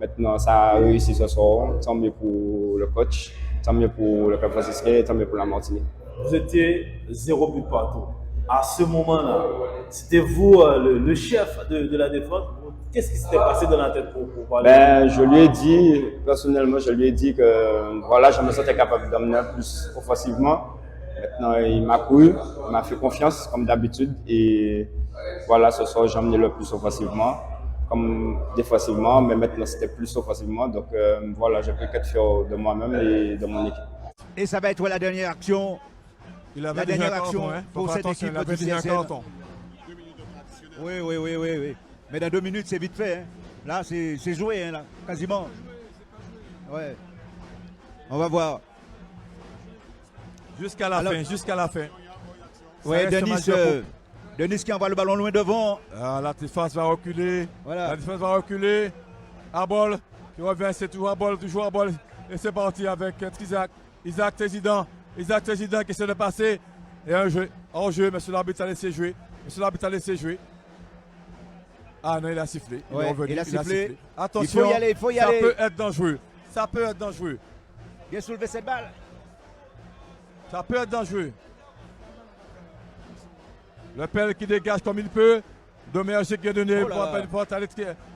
Maintenant, ça a réussi ce soir. Tant mieux pour le coach, tant mieux pour le club franciscain, tant mieux pour la Martinique. Vous étiez 0 but partout. À ce moment-là, c'était vous le chef de la défense. Qu'est-ce qui s'était passé dans la tête pour parler? Ben, je lui ai dit, personnellement, je lui ai dit que voilà, je me sentais capable d'amener plus offensivement. Maintenant, il m'a cru, il m'a fait confiance comme d'habitude. Et voilà, ce soir, j'ai amené le plus offensivement. Comme défensivement, mais maintenant c'était plus offensivement. Donc voilà, je peux qu'être fier de moi-même et de mon équipe. Et ça va être la dernière action. La dernière action pour cette équipe du CSM. Oui. Mais dans 2 minutes, c'est vite fait. Hein. Là, c'est joué, hein, là, quasiment. Ouais. On va voir. Jusqu'à la fin. Oui, Denis qui envoie le ballon loin devant. Ah, la défense va reculer. Voilà. La défense va reculer. Arbol qui revient, c'est toujours Arbol. Et c'est parti avec Isaac Tézidan. Isaac Tézidan qui essaie de passer. Et un jeu. En jeu, monsieur l'arbitre a laissé jouer. Ah non, il a sifflé. Il a sifflé. Attention, il faut y aller. Ça peut être dangereux. Bien soulevé cette balle. Ça peut être dangereux. Le Pelle qui dégage comme il peut. Domergue qui est donné pour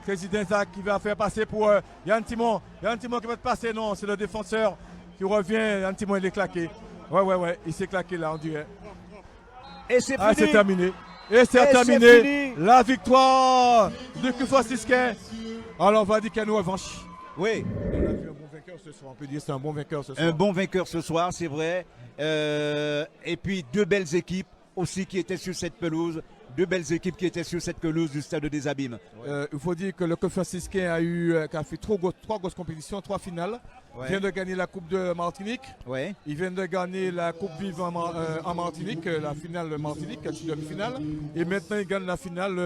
président Zach qui va faire passer pour Yann Timon. Yann Timon qui va te passer. Non, c'est le défenseur qui revient. Yann Timon, il est claqué. Ouais. Il s'est claqué là, on dirait. Et c'est fini. C'est terminé. Et c'est terminé. La victoire du club franciscain. Alors, on va dire qu'il y a une revanche. Oui. On peut dire que c'est un bon vainqueur ce soir. Un bon vainqueur ce soir, c'est vrai. Et puis 2 belles équipes aussi qui étaient sur cette pelouse. 2 belles équipes qui étaient sur cette pelouse du Stade des Abîmes. Il faut dire que le club franciscain a fait 3 grosses compétitions, 3 finales. Ouais. Il vient de gagner la Coupe de Martinique. Ouais. Il vient de gagner la Coupe Vive en Martinique, la finale de Martinique, la demi-finale. Et maintenant, il gagne la finale,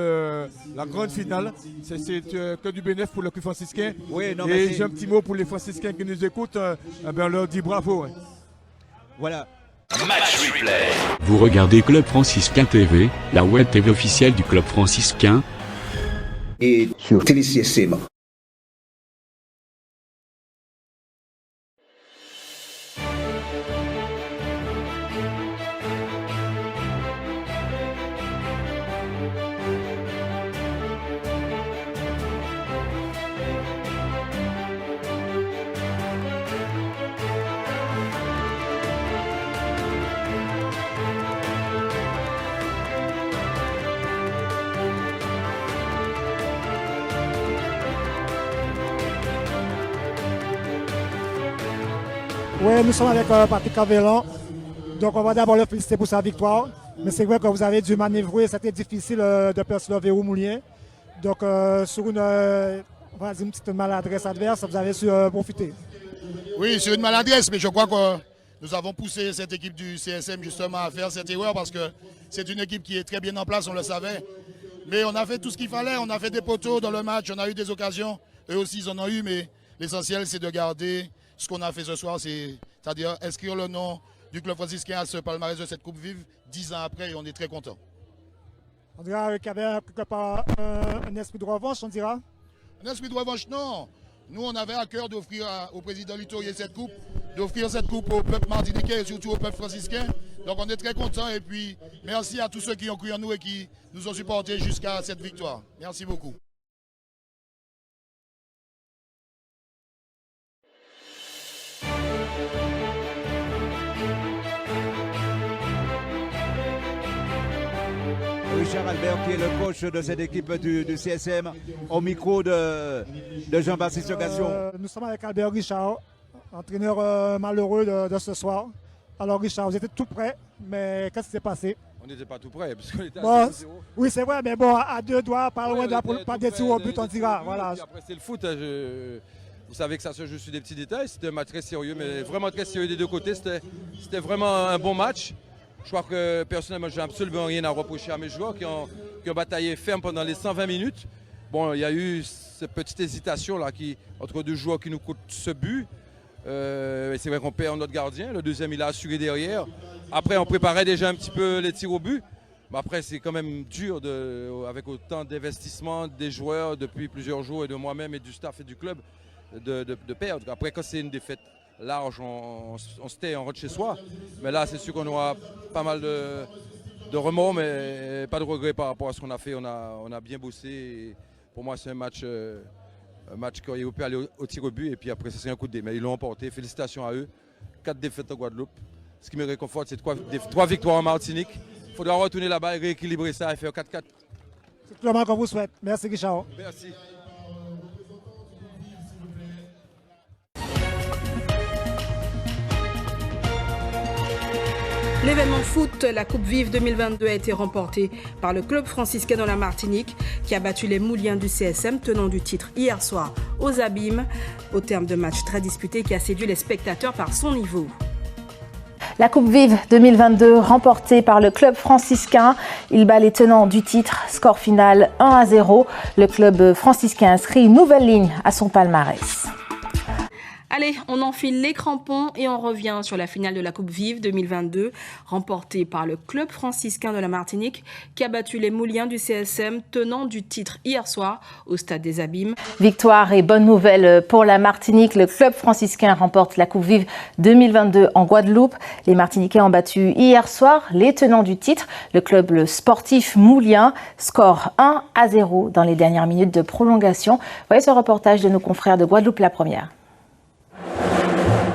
la grande finale. C'est que du bénéfice pour le club franciscain. Oui, non, et j'ai un petit mot pour les franciscains qui nous écoutent. On leur dit bravo. Hein. Voilà. Match replay. Vous regardez Club Franciscain TV, la web TV officielle du Club Franciscain. Et sur TéléCSM. Oui, nous sommes avec Patrick Avellan. Donc on va d'abord le féliciter pour sa victoire. Mais c'est vrai que vous avez dû manœuvrer, c'était difficile de percer le verrou moulien. Donc sur une petite maladresse adverse, vous avez su profiter. Oui, sur une maladresse, mais je crois que nous avons poussé cette équipe du CSM justement à faire cette erreur parce que c'est une équipe qui est très bien en place, on le savait. Mais on a fait tout ce qu'il fallait, on a fait des poteaux dans le match, on a eu des occasions. Eux aussi, ils en ont eu, mais l'essentiel, c'est de garder ce qu'on a fait ce soir, c'est-à-dire inscrire le nom du club franciscain à ce palmarès de cette Coupe Vive 10 ans après, et on est très contents. On dira qu'il y avait quelque part un esprit de revanche, on dira. Un esprit de revanche, non. Nous, on avait à cœur d'offrir au président Lutorier cette coupe, d'offrir cette coupe au peuple martiniquais et surtout au peuple franciscain. Donc on est très contents et puis merci à tous ceux qui ont cru en nous et qui nous ont supportés jusqu'à cette victoire. Merci beaucoup. Richard Albert qui est le coach de cette équipe du CSM au micro de Jean-Baptiste Occasion. Nous sommes avec Albert Richard, entraîneur malheureux de ce soir. Alors Richard, vous étiez tout prêt, mais qu'est-ce qui s'est passé? On n'était pas tout prêt parce qu'on était bon, à 0-0. Oui, c'est vrai, mais bon, à deux doigts, pas loin de pas des tirs au but, on dira. Voilà. Après, c'est le foot. Vous savez que ça se joue sur des petits détails. C'était un match très sérieux, mais vraiment très sérieux des deux côtés. C'était vraiment un bon match. Je crois que personnellement, je n'ai absolument rien à reprocher à mes joueurs qui ont bataillé ferme pendant les 120 minutes. Bon, il y a eu cette petite hésitation là, entre deux joueurs qui nous coûtent ce but. C'est vrai qu'on perd notre gardien. Le deuxième, il a assuré derrière. Après, on préparait déjà un petit peu les tirs au but. Mais après, c'est quand même dur avec autant d'investissement des joueurs depuis plusieurs jours et de moi-même et du staff et du club de perdre. Après, quand c'est une défaite large, on se tait, on rentre chez soi. Mais là, c'est sûr qu'on aura pas mal de remords, mais pas de regrets par rapport à ce qu'on a fait. On a bien bossé. Et pour moi, c'est un match qui aurait pu aller au tir au but. Et puis après, ça serait un coup de dé. Mais ils l'ont emporté. Félicitations à eux. 4 défaites en Guadeloupe. Ce qui me réconforte, c'est 3 victoires en Martinique. Il faudra retourner là-bas et rééquilibrer ça et faire 4-4. C'est tout le monde qu'on vous souhaite. Merci, Richard. Merci. L'événement foot, la Coupe Vive 2022 a été remporté par le club franciscain dans la Martinique qui a battu les Mouliens du CSM, tenant du titre hier soir aux Abîmes, au terme de match très disputé qui a séduit les spectateurs par son niveau. La Coupe Vive 2022 remportée par le club franciscain. Il bat les tenants du titre. Score final 1-0. Le club franciscain inscrit une nouvelle ligne à son palmarès. Allez, on enfile les crampons et on revient sur la finale de la Coupe Vive 2022, remportée par le club franciscain de la Martinique, qui a battu les Mouliens du CSM, tenant du titre hier soir au Stade des Abîmes. Victoire et bonne nouvelle pour la Martinique. Le club franciscain remporte la Coupe Vive 2022 en Guadeloupe. Les Martiniquais ont battu hier soir les tenants du titre, le club sportif moulien. Score 1-0 dans les dernières minutes de prolongation. Voyez ce reportage de nos confrères de Guadeloupe la première.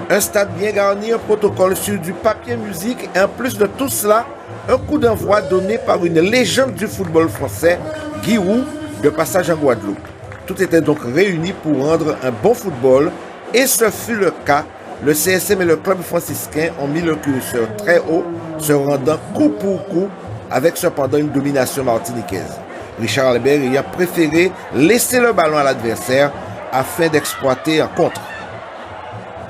Un stade bien garni, un protocole sur du papier musique et en plus de tout cela, un coup d'envoi donné par une légende du football français, Guy Roux, de passage en Guadeloupe. Tout était donc réuni pour rendre un bon football et ce fut le cas. Le CSM et le club franciscain ont mis le curseur très haut, se rendant coup pour coup avec cependant une domination martiniquaise. Richard Albert ayant préféré laisser le ballon à l'adversaire afin d'exploiter en contre.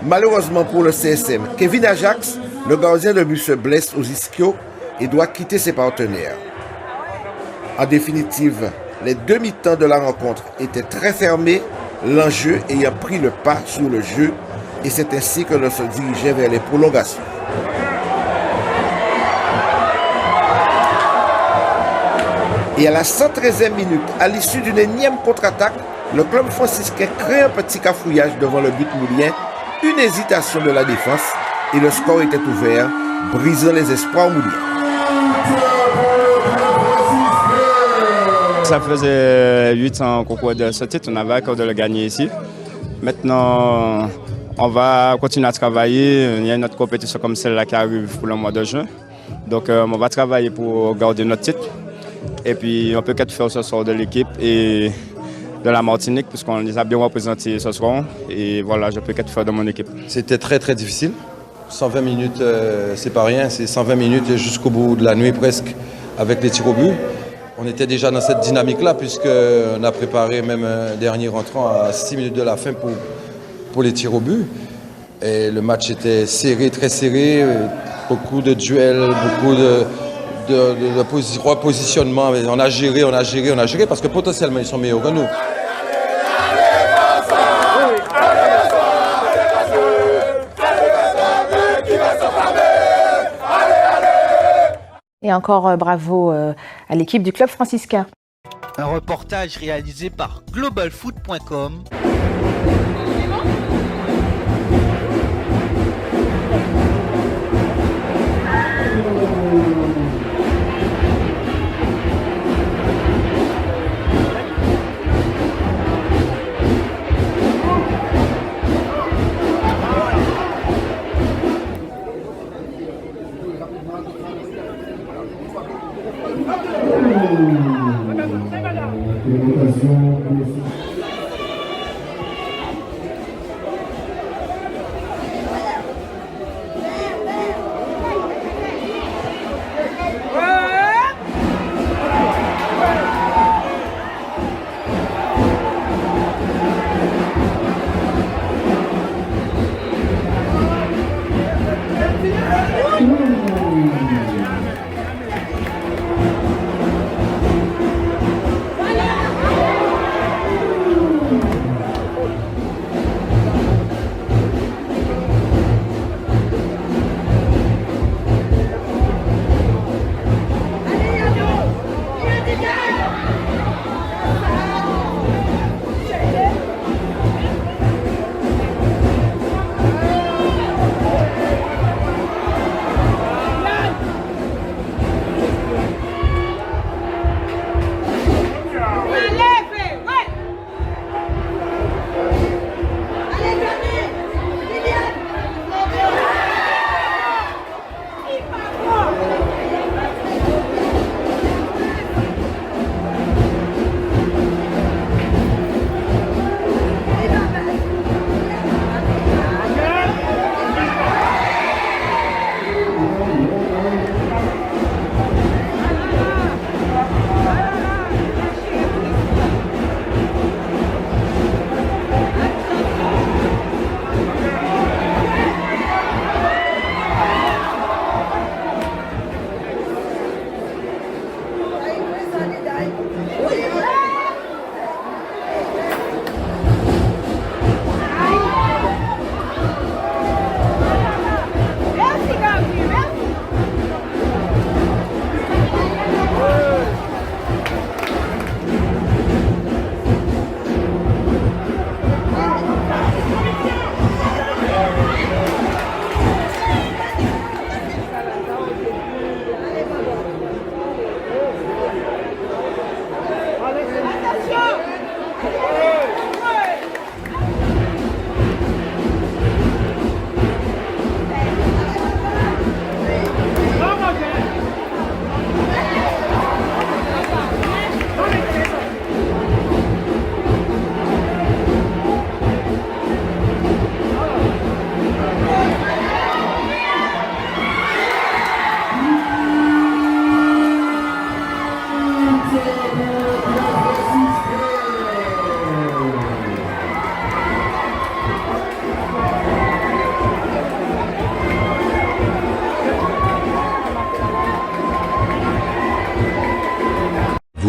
Malheureusement pour le CSM, Kevin Ajax, le gardien de but, se blesse aux ischios et doit quitter ses partenaires. En définitive, les demi-temps de la rencontre étaient très fermés, l'enjeu ayant pris le pas sur le jeu, et c'est ainsi que l'on se dirigeait vers les prolongations. Et à la 113e minute, à l'issue d'une énième contre-attaque, le club franciscain crée un petit cafouillage devant le but moulien, une hésitation de la défense et le score était ouvert, brisant les espoirs mouliens. Ça faisait 8 ans qu'on courait de ce titre, on avait à cœur de le gagner ici. Maintenant, on va continuer à travailler. Il y a une autre compétition comme celle-là qui arrive pour le mois de juin. Donc on va travailler pour garder notre titre. Et puis on peut qu'être fier ce soir de l'équipe et de la Martinique, puisqu'on les a bien représentés ce soir. Et voilà, je peux qu'être fier de mon équipe. C'était très très difficile. 120 minutes, c'est pas rien. C'est 120 minutes jusqu'au bout de la nuit presque, avec les tirs au but. On était déjà dans cette dynamique-là, puisqu'on a préparé même un dernier rentrant à 6 minutes de la fin pour les tirs au but. Et le match était serré, très serré. Beaucoup de duels, beaucoup repositionnement. On a géré parce que potentiellement ils sont meilleurs que nous. Et encore bravo à l'équipe du club franciscain. Un reportage réalisé par globalfoot.com.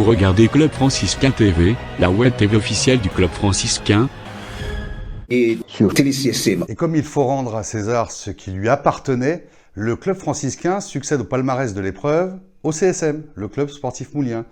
Vous regardez Club Franciscain TV, la web TV officielle du Club Franciscain. Et sur TéléCSM. Et comme il faut rendre à César ce qui lui appartenait, le Club Franciscain succède au palmarès de l'épreuve au CSM, le Club Sportif Moulien.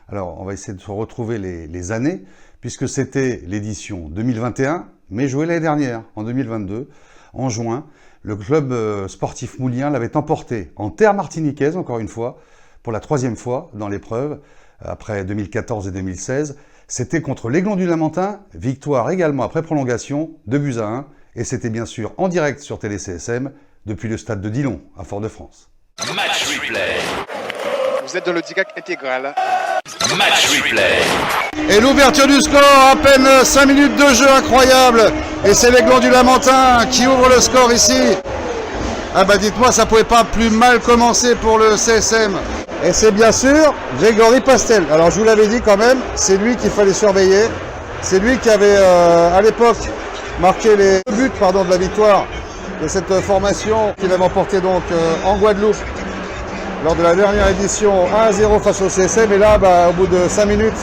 Alors, on va essayer de se retrouver les années, puisque c'était l'édition 2021, mais joué l'année dernière, en 2022, en juin. Le Club Sportif Moulien l'avait emporté en terre martiniquaise, encore une fois, pour la 3e fois dans l'épreuve, après 2014 et 2016. C'était contre l'Aiglon du Lamentin, victoire également après prolongation, 2-1, et c'était bien sûr en direct sur TéléCSM, depuis le stade de Dillon, à Fort-de-France. Match replay. Vous êtes dans le direct intégral. Match replay. Et l'ouverture du score, à peine 5 minutes de jeu, incroyable. Et c'est l'Aiglon du Lamentin qui ouvre le score ici. Ah bah dites-moi, ça pouvait pas plus mal commencer pour le CSM. Et c'est bien sûr Grégory Pastel. Alors je vous l'avais dit quand même, c'est lui qu'il fallait surveiller. C'est lui qui avait à l'époque marqué les buts de la victoire de cette formation qu'il avait emporté donc en Guadeloupe lors de la dernière édition 1-0 face au CSM. Et là, au bout de 5 minutes,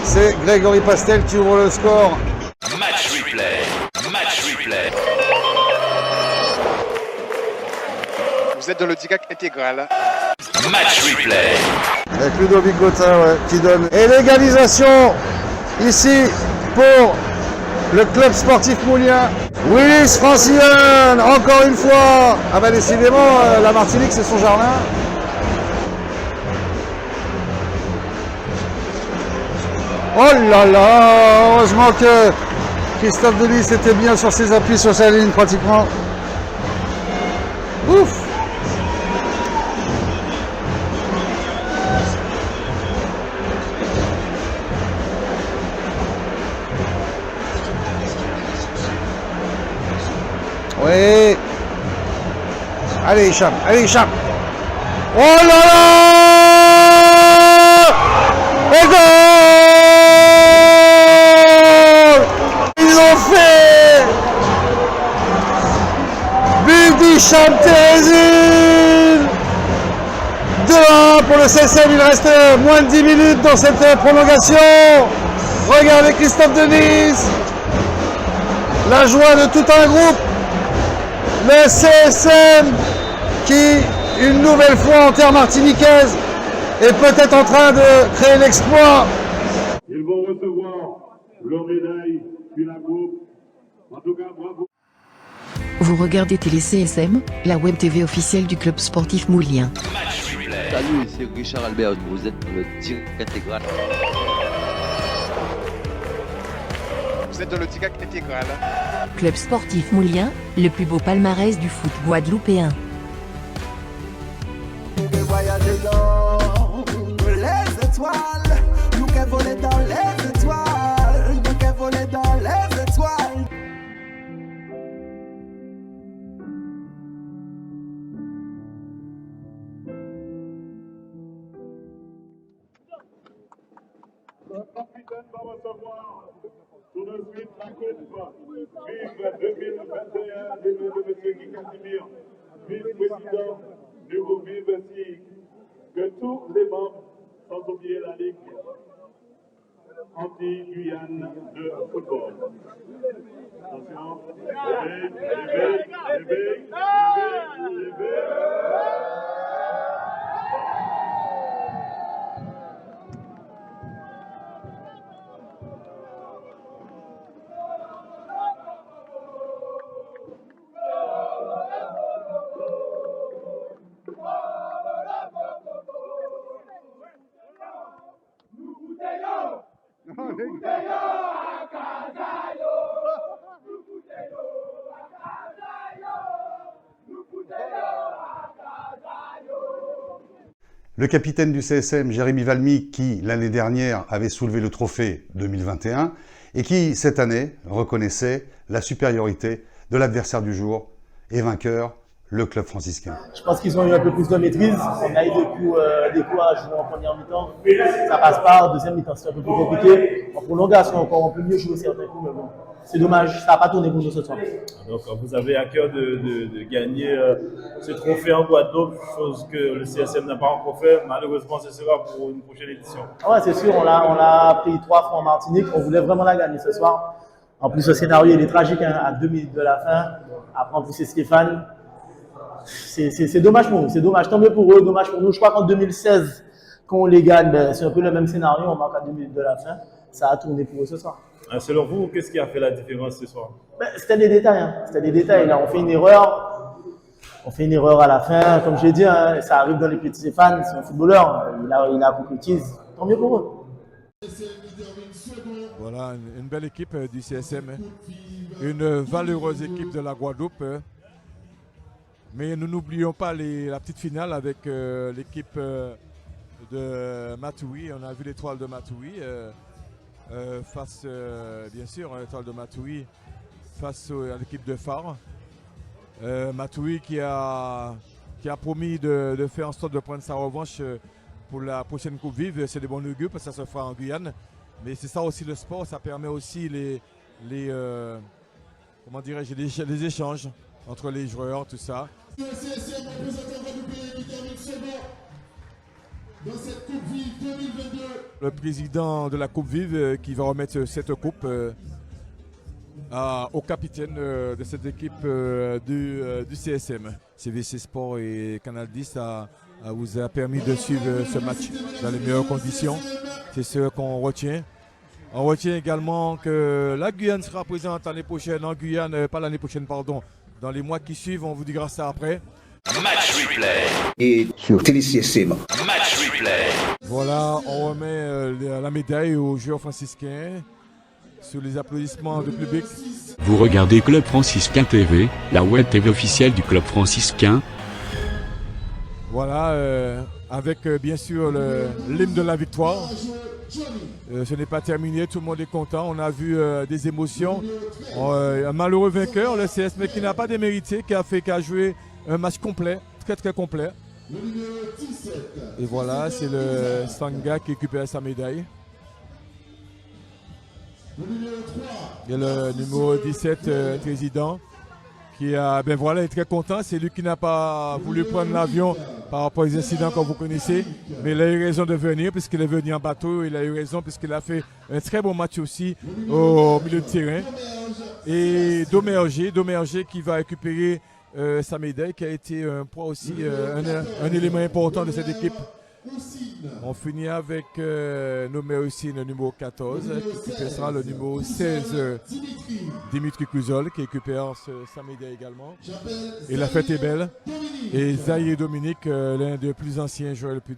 c'est Grégory Pastel qui ouvre le score. Match replay. Match replay. Vous êtes dans le DIGAC intégral. Match replay. Avec Ludovic Gautin qui donne. Et l'égalisation ici pour le club sportif moulien. Willis Francillon, encore une fois. Ah bah décidément, la Martinique c'est son jardin. Oh là là, heureusement que Christophe Denis était bien sur ses appuis sur sa ligne pratiquement. Ouf. Oui. Allez, Hicham. Allez, Hicham. Oh là là. Et goal. Ils l'ont fait. But d'Hicham Terezin. 2-1 pour le CSM. Il reste moins de 10 minutes dans cette prolongation. Regardez Christophe Denis. La joie de tout un groupe. Le CSM qui, une nouvelle fois en terre martiniquaise, est peut-être en train de créer l'exploit. Ils vont recevoir leur médaille puis la coupe. En tout cas, bravo. Vous regardez Télé CSM, la web TV officielle du club sportif moulien. Salut, c'est Richard Albert, vous êtes le DIGAC intégral. Vous êtes dans le DIGAC intégral. Club sportif moulien, le plus beau palmarès du foot guadeloupéen. Voyager dans les étoiles, nous qui voler dans les étoiles, nous qui voler dans les étoiles. Le capitaine va recevoir tout de suite la coupe Vive 2021 de M. Guy Casimir, vice-président du groupe Vive, ainsi que tous les membres, sans oublier la Ligue anti-Guyane de football. Attention, levez. Le capitaine du CSM, Jérémy Valmy, qui l'année dernière avait soulevé le trophée 2021 et qui cette année reconnaissait la supériorité de l'adversaire du jour et vainqueur, le club franciscain. Je pense qu'ils ont eu un peu plus de maîtrise. On a eu des coups à jouer en première mi-temps. Ça passe pas. En deuxième mi-temps, c'est un peu plus compliqué. En prolongation, encore, on peut mieux jouer certains coups, mais bon, c'est dommage. Ça n'a pas tourné pour nous ce soir. Donc, vous avez à cœur de gagner ce trophée en Guadeloupe, chose que le CSM n'a pas encore fait. Malheureusement, ce sera pour une prochaine édition. Ah ouais, c'est sûr. On a pris 3 fois en Martinique. On voulait vraiment la gagner ce soir. En plus, le scénario, il est tragique, hein, à 2 minutes de la fin. Après, en plus, c'est Stéphane. C'est dommage pour nous, c'est dommage. Tant mieux pour eux, dommage pour nous. Je crois qu'en 2016, quand on les gagne, c'est un peu le même scénario. On marque à 2 minutes de la fin. Ça a tourné pour eux ce soir. Selon vous, qu'est-ce qui a fait la différence ce soir? C'était des détails. Hein. C'était des détails. Là, on fait une erreur. On fait une erreur à la fin. Comme je l'ai dit, hein, ça arrive dans les petits Stéphane. C'est un footballeur. Il a concrétise. Tant mieux pour eux. Voilà, une belle équipe du CSM. Une valeureuse équipe de la Guadeloupe. Mais nous n'oublions pas la petite finale avec l'équipe de Matoury. On a vu l'étoile de Matoury face, bien sûr, l'étoile de Matoury face à l'équipe de Phare. Matoury qui a promis de faire en sorte de prendre sa revanche pour la prochaine Coupe Vive. C'est des bons augures parce que ça se fera en Guyane. Mais c'est ça aussi le sport, ça permet aussi les échanges entre les joueurs, tout ça. Le président de la Coupe Vive qui va remettre cette coupe au capitaine de cette équipe du CSM. CVC Sport et Canal 10 vous a permis de suivre ce match dans les meilleures conditions. C'est ce qu'on retient. On retient également que la Guyane sera présente l'année prochaine, dans les mois qui suivent, on vous dira ça après. Match replay. Et sur TéléCSM. Match replay. Voilà, on remet la médaille aux joueurs franciscains sous les applaudissements du public. Vous regardez Club Franciscain TV, la web TV officielle du Club Franciscain. Voilà, avec bien sûr l'hymne de la victoire. Ce n'est pas terminé, tout le monde est content. On a vu des émotions. Un malheureux vainqueur, le CS, mais qui n'a pas démérité, qui a joué un match complet, très très complet. Et voilà, c'est le Sanga qui récupère sa médaille. Il y a le numéro 17, président, qui est très content. C'est lui qui n'a pas voulu prendre l'avion par rapport aux incidents que vous connaissez. Mais il a eu raison de venir puisqu'il est venu en bateau. Il a eu raison puisqu'il a fait un très bon match aussi au milieu de terrain. Et Domerger qui va récupérer sa médaille, qui a été un poids aussi, un élément important de cette équipe. On finit avec aussi le numéro 14, qui récupérera le numéro 16, Dimitri Clusol, qui récupère sa médaille également. Et la fête est belle. Et Zahir Dominique, l'un des plus anciens joueurs, le plus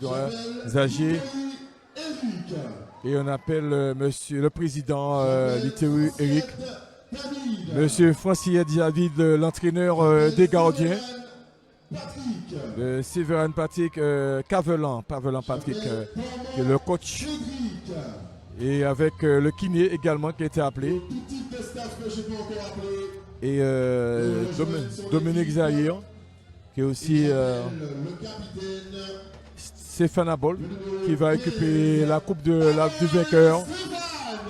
âgé. Et on appelle monsieur le président Littéru Eric. Monsieur Francis David, l'entraîneur des gardiens. Séverin Patrick Pavelan Patrick, qui est le coach. Et avec le kiné également qui a été appelé. Et Dominique Zahir, qui est aussi Stéphane Abol, qui va récupérer la coupe du vainqueur.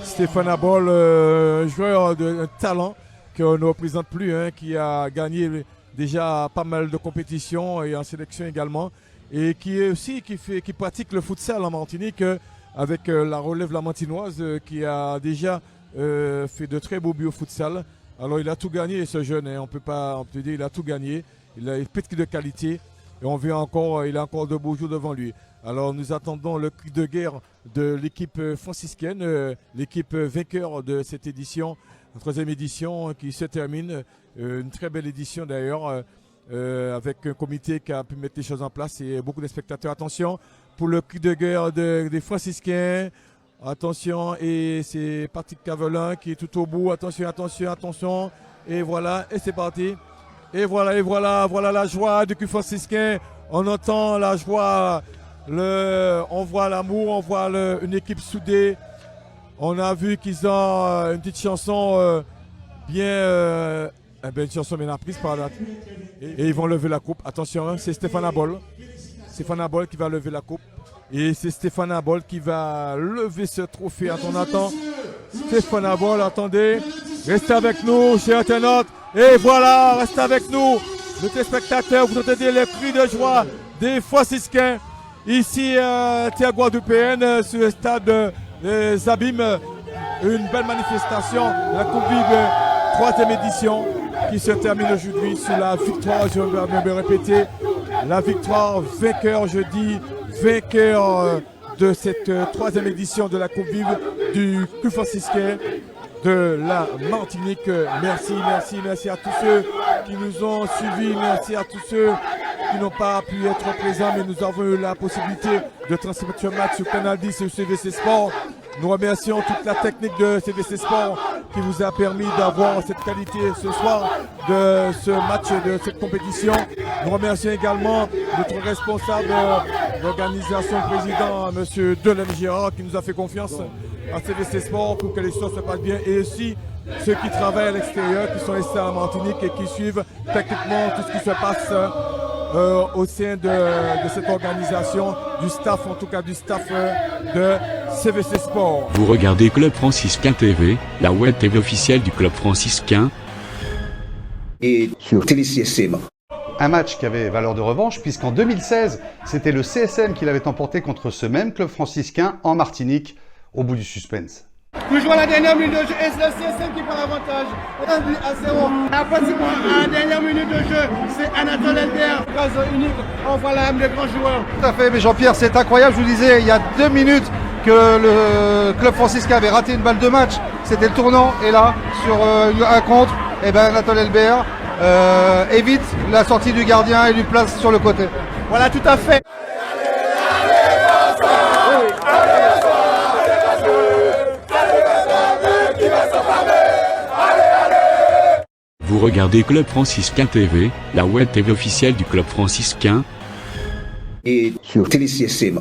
Stéphane Abol, joueur de talent qu'on ne représente plus, qui a gagné déjà pas mal de compétitions et en sélection également, et qui pratique le futsal en Martinique avec la relève lamantinoise, qui a déjà fait de très beaux buts au futsal. Alors il a tout gagné, ce jeune, on peut dire il a tout gagné, il a une petite de qualité et on vient encore, il a encore de beaux jours devant lui. Alors nous attendons le cri de guerre de l'équipe franciscaine, l'équipe vainqueur de cette édition, la 3e édition qui se termine. Une très belle édition d'ailleurs, avec un comité qui a pu mettre les choses en place et beaucoup de spectateurs. Attention pour le cri de guerre des franciscains. Attention, et c'est Patrick Cavelin qui est tout au bout. Attention, attention, attention. Et voilà, et c'est parti. Et voilà la joie du cul franciscain. On entend la joie, on voit l'amour, on voit une équipe soudée. On a vu qu'ils ont une petite chanson une chanson bien apprise par la... Et ils vont lever la coupe. Attention, c'est Stéphane Abol. Stéphane Abol qui va lever la coupe. Et c'est Stéphane Abol qui va lever ce trophée. Attends. Stéphane Abol, attendez. Restez avec nous, chers internautes. Et voilà, restez avec nous. Les téléspectateurs, vous entendez les cris de joie des franciscains. Ici, Guadeloupéenne, sur le stade des Abîmes. Une belle manifestation. La Coupe Vive, 3e édition, qui se termine aujourd'hui sur la victoire, je vais me répéter. La victoire, vainqueur de cette 3e édition de la Coupe Vive du Club franciscain de la Martinique. Merci à tous ceux qui nous ont suivis, merci à tous ceux qui n'ont pas pu être présents, mais nous avons eu la possibilité de transmettre ce match sur Canal 10 et sur CVC Sport. Nous remercions toute la technique de CVC Sport qui vous a permis d'avoir cette qualité ce soir de ce match, de cette compétition. Nous remercions également notre responsable d'organisation, le président, M. Delaine Gérard, qui nous a fait confiance à CVC Sport pour que les choses se passent bien, et aussi ceux qui travaillent à l'extérieur, qui sont restés à Martinique et qui suivent techniquement tout ce qui se passe au sein de cette organisation, du staff, en tout cas du staff de CVC Sport. Vous regardez Club Franciscain TV, la web TV officielle du Club Franciscain. Et sur TéléCSM. un match qui avait valeur de revanche, puisqu'en 2016, c'était le CSM qui l'avait emporté contre ce même club franciscain en Martinique, au bout du suspense. Toujours à la dernière minute de jeu, et c'est le CSM qui prend l'avantage. 1-0. Pratiquement à la dernière minute de jeu, c'est Anatole Elbert. Grâce unique, on voit l'âme des grands joueurs. Tout à fait, mais Jean-Pierre, c'est incroyable. Je vous disais, il y a 2 minutes que le club franciscain avait raté une balle de match. C'était le tournant, et là, sur un contre, et ben Anatole Elbert évite la sortie du gardien et lui place sur le côté. Voilà, tout à fait. Vous regardez Club Franciscain TV, la web TV officielle du Club Franciscain. Et sur TéléCSM.